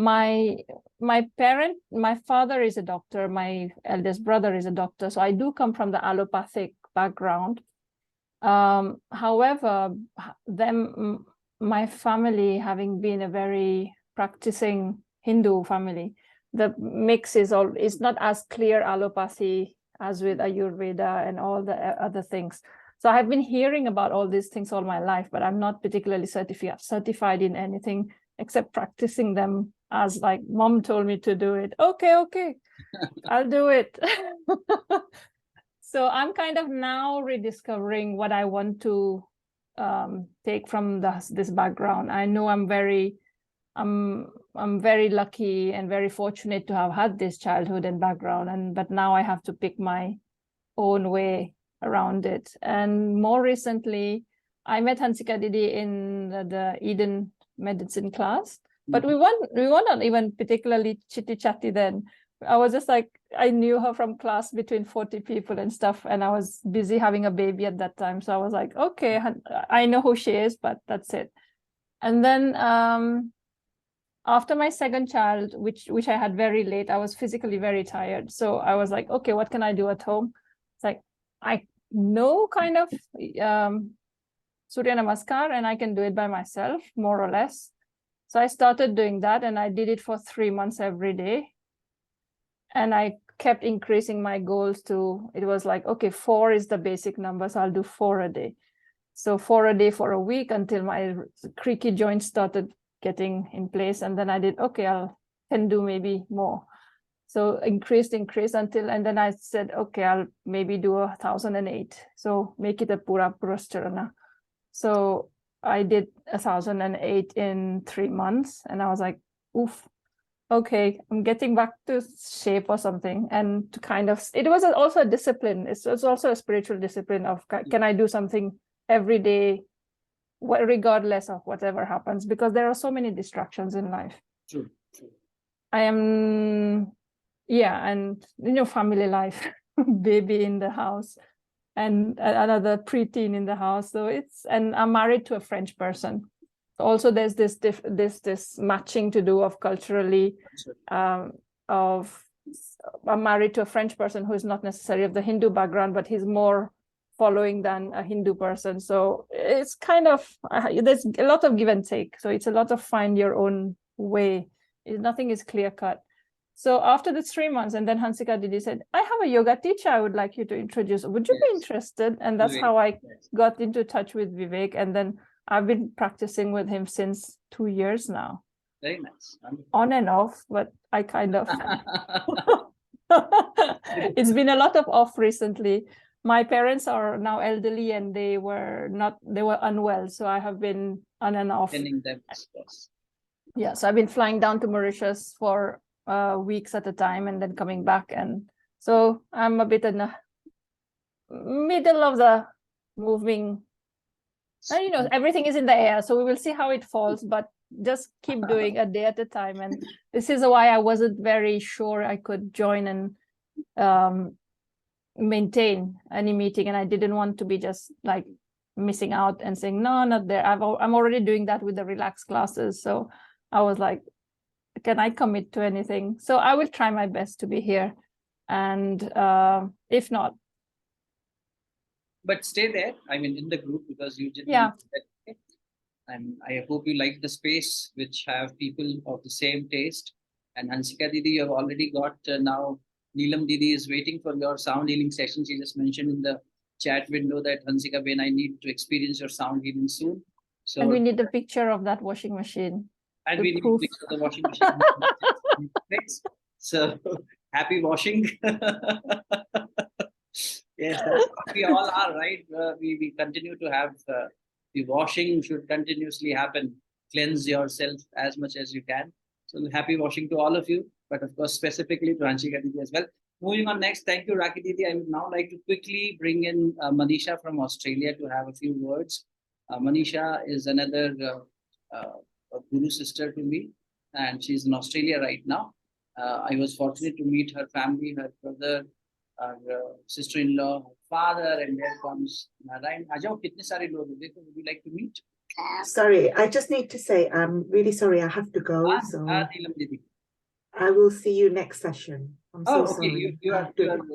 My father is a doctor, my eldest brother is a doctor, so I do come from the allopathic background. However, my family, having been a very practicing Hindu family, the mix is not as clear allopathy as with Ayurveda and all the other things. So I've been hearing about all these things all my life, but I'm not particularly certified in anything except practicing them as like mom told me to do it. Okay, I'll do it. So I'm kind of now rediscovering what I want to take from this background. I know I'm very lucky and very fortunate to have had this childhood and background, but now I have to pick my own way around it. And more recently, I met Hansika Didi in the Eden medicine class, but we were not even particularly chitty chatty then. I was just like, I knew her from class between 40 people and stuff, and I was busy having a baby at that time. So I was like, okay, I know who she is, but that's it. And then after my second child, which I had very late, I was physically very tired. So I was like, okay, what can I do at home? It's like, I know kind of Surya Namaskar, and I can do it by myself, more or less. So I started doing that, and I did it for 3 months every day. And I kept increasing my goals to, it was like, okay, 4 is the basic number, so I'll do 4 a day. So 4 a day for a week until my creaky joints started getting in place. And then I did, okay, I can do maybe more. So increased until, and then I said, okay, I'll maybe do 1,008. So make it a Pura Purusharana. So I did 1,008 in 3 months, and I was like, oof, okay, I'm getting back to shape or something. And to kind of, it was also a discipline. It's also a spiritual discipline of, can I do something every day, regardless of whatever happens, because there are so many distractions in life. True. I am, and family life, baby in the house. and another preteen in the house. So and I'm married to a French person. Also, there's this matching to do of culturally, I'm married to a French person who is not necessarily of the Hindu background, but he's more following than a Hindu person. So it's kind of, there's a lot of give and take. So it's a lot of find your own way. Nothing is clear cut. So after the 3 months, and then Hansika Didi said, I have a yoga teacher I would like you to introduce. Would you be interested? And that's how I got into touch with Vivek. And then I've been practicing with him since 2 years now. Very nice. On and off, but I kind of, it's been a lot of off recently. My parents are now elderly and they were unwell. So I have been on and off. Them, yes. Yeah, so I've been flying down to Mauritius for weeks at a time and then coming back. And so I'm a bit in the middle of the moving. And, everything is in the air. So we will see how it falls, but just keep doing a day at a time. And this is why I wasn't very sure I could join and maintain any meeting. And I didn't want to be just like missing out and saying, no, not there. I'm already doing that with the relaxed classes. So I was like, can I commit to anything? So I will try my best to be here. And if not. But stay there, I mean, in the group, because you did. Yeah. And I hope you like the space, which have people of the same taste. And Hansika Didi, you have already got now, Neelam Didi is waiting for your sound healing session. She just mentioned in the chat window that Hansika Ben, I need to experience your sound healing soon. So, and we need a picture of that washing machine. And we need a picture of the washing machine. So happy washing. Yes, that's what we all are, right? We continue to have the washing should continuously happen. Cleanse yourself as much as you can. So happy washing to all of you, but of course specifically to Hansika Didi as well. Moving on next, thank you, Rakhi Didi. I would now like to quickly bring in Manisha from Australia to have a few words. Manisha is another a guru sister to me, and she's in Australia right now. I was fortunate to meet her family, her brother, her sister-in-law, her father, and there comes Narayan. Ajao, kitne sare log hain? Would you like to meet? Sorry, I just need to say, I'm really sorry, I have to go. So Neelam Didi. I will see you next session. I'm so okay. sorry. You are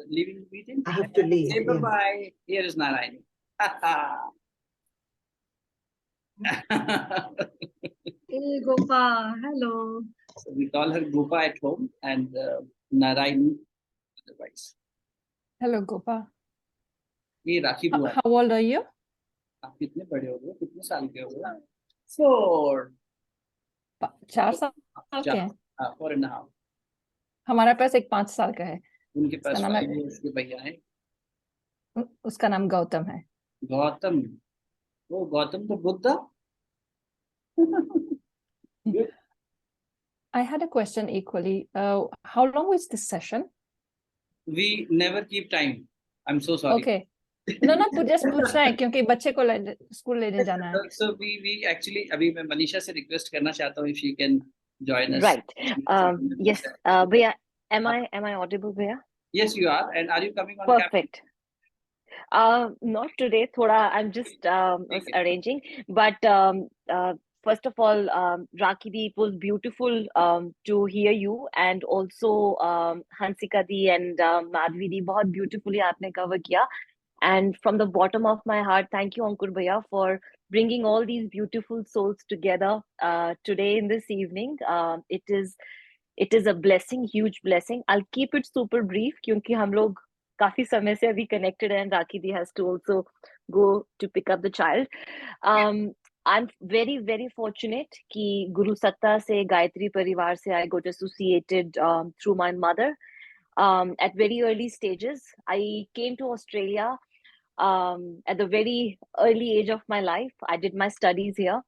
leaving the meeting? I have to leave. Say bye-bye. Here is Narayan. Hey, Gopa, hello. So we call her Gopa at home and Narayan otherwise. Hello, Gopa. ये राखी बुआ. How old are you? आप कितने बड़े हो गए? कितने साल के हो गए? 4. 4 साल के हैं? 4.5. हमारे पास एक 5 साल का है. उनके पास उसका नाम 5 years के भैया हैं. उसका नाम गौतम है. गौतम. वो गौतम तो Buddha. I had a question equally. How long is this session? We never keep time. I'm so sorry. Okay. No, just पूछना है क्योंकि बच्चे को स्कूल लेने जाना है. So we actually अभी मैं मनीषा से request करना चाहता हूँ if she can join us. Right. Yes. Bhaiya, am I audible, Bhaiya? Yes, you are. And are you coming on camera? Perfect. Not today. Thoda, I'm just arranging. But first of all, Rakhi Di, it was beautiful to hear you, and also Hansika Di and Madhvi Di, बहुत beautifully आपने cover किया. And from the bottom of my heart, thank you, Ankur Bhaiya, for bringing all these beautiful souls together today in this evening. It is a blessing, huge blessing. I'll keep it super brief क्योंकि हम लोग काफी समय से अभी connected and Rakhi Di has to also go to pick up the child. I'm very, very fortunate कि Guru Satta से Gayatri परिवार से I got associated through my mother. At very early stages, I came to Australia at the very early age of my life. I did my studies here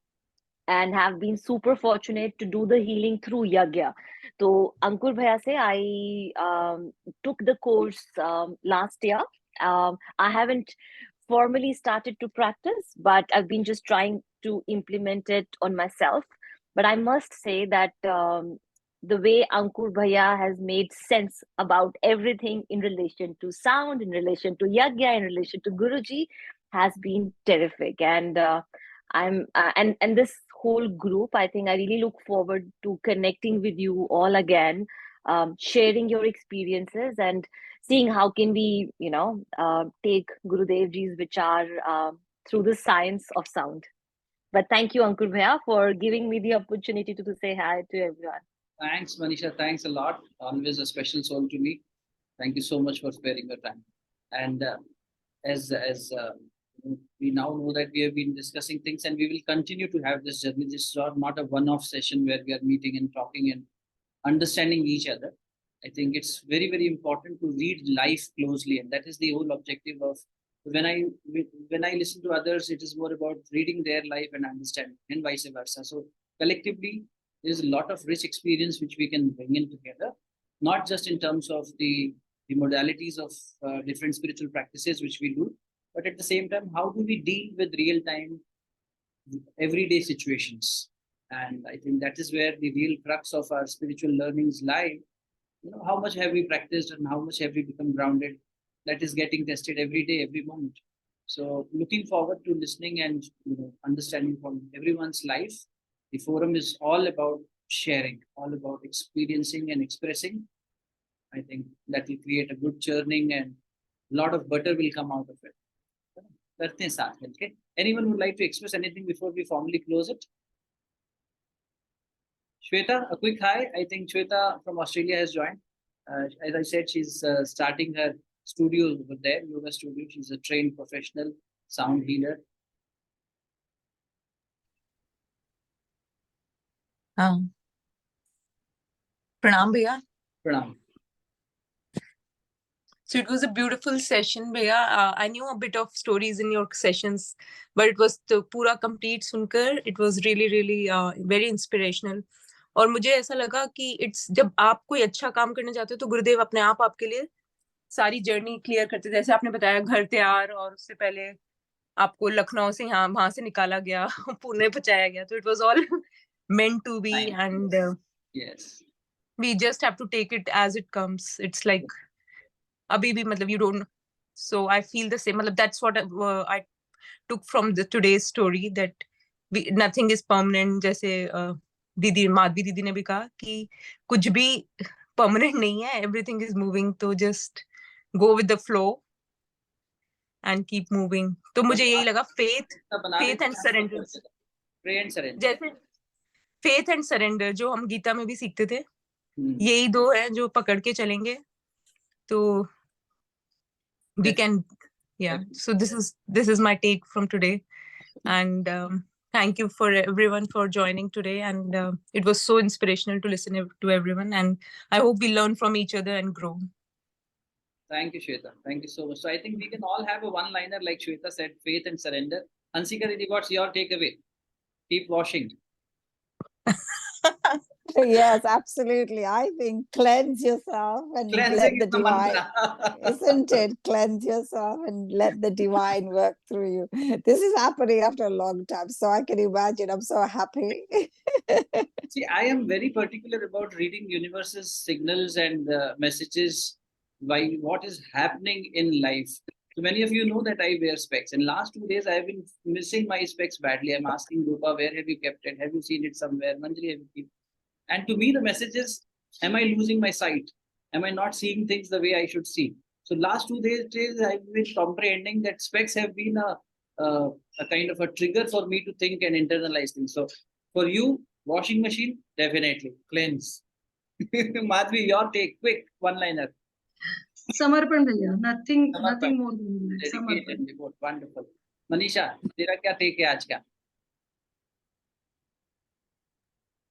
and have been super fortunate to do the healing through Yagya. So Ankur Bhaiya se I took the course last year. I haven't formally started to practice, but I've been just trying to implement it on myself. But I must say that the way Ankur Bhaiya has made sense about everything in relation to sound, in relation to Yagya, in relation to Guruji has been terrific. And and this whole group, I think I really look forward to connecting with you all again, sharing your experiences and seeing how can we, take Gurudev Ji's vichar through the science of sound. But thank you, Ankur Bhaiya, for giving me the opportunity to say hi to everyone. Thanks, Manisha. Thanks a lot. Always a special soul to me. Thank you so much for sparing your time. And as we now know that we have been discussing things, and we will continue to have this journey. This is not a one-off session where we are meeting and talking and understanding each other. I think it's very, very important to read life closely, and that is the whole objective of when I listen to others. It is more about reading their life and understanding, and vice versa. So collectively, there's a lot of rich experience which we can bring in together, not just in terms of the modalities of different spiritual practices which we do, but at the same time, how do we deal with real-time, everyday situations? And I think that is where the real crux of our spiritual learnings lie. How much have we practiced and how much have we become grounded? That is getting tested every day, every moment. So looking forward to listening and understanding from everyone's life. The forum is all about sharing, all about experiencing and expressing. I think that will create a good churning and a lot of butter will come out of it. Okay. Anyone would like to express anything before we formally close it? Shweta, a quick hi. I think Shweta from Australia has joined. As I said, she's starting her studio over there, yoga studio. She's a trained professional sound healer. Pranam Bhaiya. Pranam. So it was a beautiful session, Bhaiya. I knew a bit of stories in your sessions, but it was the pura complete सुनकर. It was really, really very inspirational. और मुझे ऐसा लगा कि it's जब आप कोई अच्छा काम करने जाते हो तो गुरुदेव अपने आप आपके लिए सारी जर्नी क्लियर करते थे. जैसे आपने बताया घर तैयार, और उससे पहले आपको लखनऊ से वहां से निकाला गया, पुणे पहुंचाया गया. तो it was all meant to be, and yes, we just have to take it as it comes. It's like abhi bhi matlab you don't. So I feel the same. Matlab that's what I took from today's story, that nothing is permanent. जैसे दीदी माधवी दीदी ने भी कहा कि कुछ भी permanent नहीं है, everything is moving, तो just go with the flow and keep moving. तो मुझे यही लगा faith and surrender. Pray and surrender. जैसे faith and surrender जो हम गीता में भी सीखते थे, यही दो हैं जो पकड़ के चलेंगे तो we can, yeah. So this is my take from today, and thank you for everyone for joining today, and it was so inspirational to listen to everyone, and I hope we learn from each other and grow. Thank you, Shweta. Thank you so much. So I think we can all have a one-liner like Shweta said, faith and surrender. Hansika Didi, what's your takeaway? Keep washing. Yes, absolutely. I think cleanse yourself and let the divine, isn't it? Cleanse yourself and let the divine work through you. This is happening after a long time, so I can imagine. I'm so happy. See, I am very particular about reading universe's signals and messages by what is happening in life. So many of you know that I wear specs, and last 2 days I have been missing my specs badly. I'm asking Rupa, where have you kept it? Have you seen it somewhere? Manjari, have you kept it? And to me, the message is, am I losing my sight? Am I not seeing things the way I should see? So last 2 days, I've been comprehending that specs have been a kind of a trigger for me to think and internalize things. So for you, washing machine, definitely. Cleanse. Madhvi, your take, quick, one-liner. समर्पण भैया, nothing more than that. Dedicated devote, wonderful. Manisha, तेरा क्या take है आज का?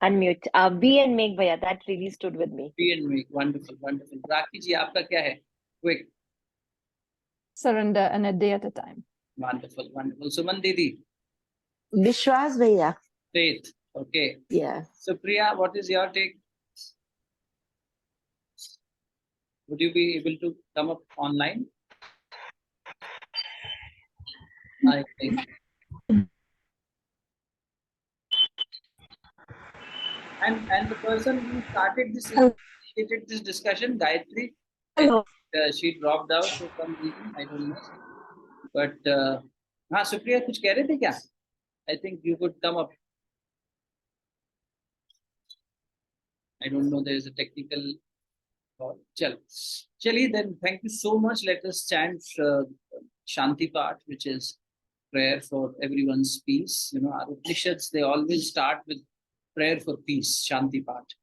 Unmute. Be and make, Bhaiya. That really stood with me. Be and make. Wonderful, wonderful. Rakhi ji, आपका क्या है? Quick. Surrender and a day at a time. Wonderful, wonderful. Suman Didi. Vishwas Bhaiya. Faith. Okay. Yeah. So Priya, what is your take? Would you be able to come up online? I think. And the person who started this, Hello. initiated this discussion, Gayatri, Hello. she dropped out for some reason, I don't know. But हाँ सुप्रिया कुछ कह रहे थे क्या? I think you could come up. I don't know. There is a technical. Chali, then thank you so much. Let us chant Shanti Path, which is prayer for everyone's peace. You know, our Upanishads, they always start with prayer for peace, Shanti Path.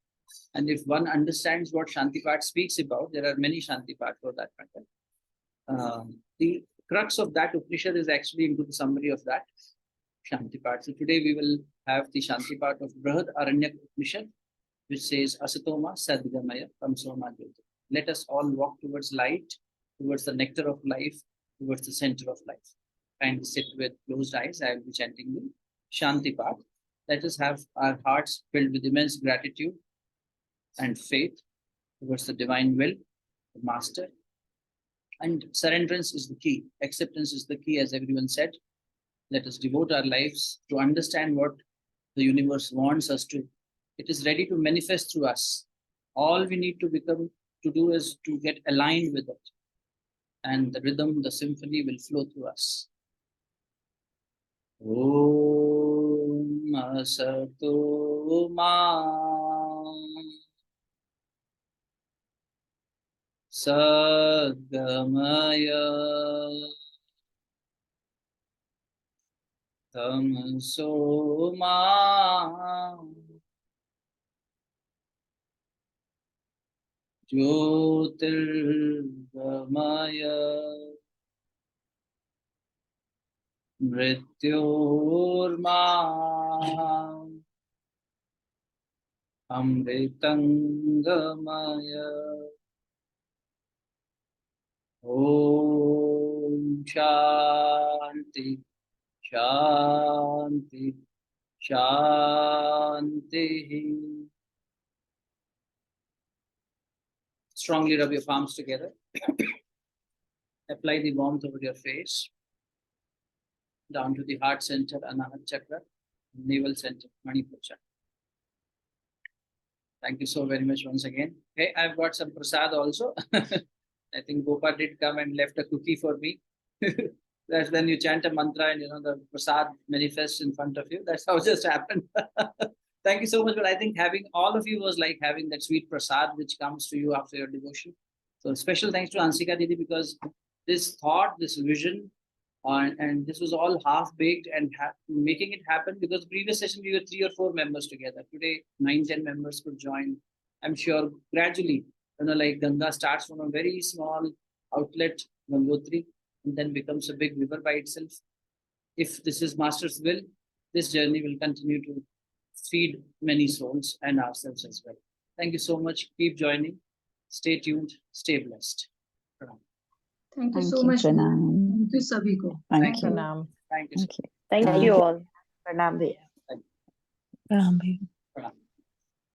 And if one understands what Shanti Path speaks about, there are many Shanti Path for that matter. The crux of that Upanishad is actually into the summary of that Shanti Path. So today we will have the Shanti Path of Brihad Aranyak Upanishad, which says Asatoma Sadgamaya Tamsoma Jyoti. Let us all walk towards light, towards the nectar of life, towards the center of life. Kindly sit with closed eyes. I will be chanting the Shanti Path. Let us have our hearts filled with immense gratitude and faith towards the divine will, the master. And surrenderance is the key. Acceptance is the key, as everyone said. Let us devote our lives to understand what the universe wants us to. It is ready to manifest through us. All we need to do is to get aligned with it. And the rhythm, the symphony will flow through us. Om Asato Ma Sadgamaya Tamso Ma Jyotirgamaya Mrityorma Amritangamaya. Om Shanti Shanti Shanti. Strongly rub your palms together. Apply the warmth over your face, down to the heart center, Anahat Chakra, navel center, Manipur Chakra. Thank you so very much once again. Hey, I've got some prasad also. I think Gopa did come and left a cookie for me. That's when you chant a mantra and the prasad manifests in front of you. That's how it just happened. Thank you so much. But I think having all of you was like having that sweet prasad which comes to you after your devotion. So special thanks to Ansika Didi, because this thought, this vision, and this was all half-baked and making it happen, because previous session we were 3 or 4 members together. Today, 9-10 members could join. I'm sure gradually, like Ganga starts from a very small outlet, Gangotri, and then becomes a big river by itself. If this is Master's will, this journey will continue to feed many souls and ourselves as well. Thank you so much. Keep joining. Stay tuned. Stay blessed. Thank you so much. Pranam. Thank you, Sabhi ko. Thank you. Pranam. Thank you. Thank you. Thank you all. Pranam Bhaiya. Pranam.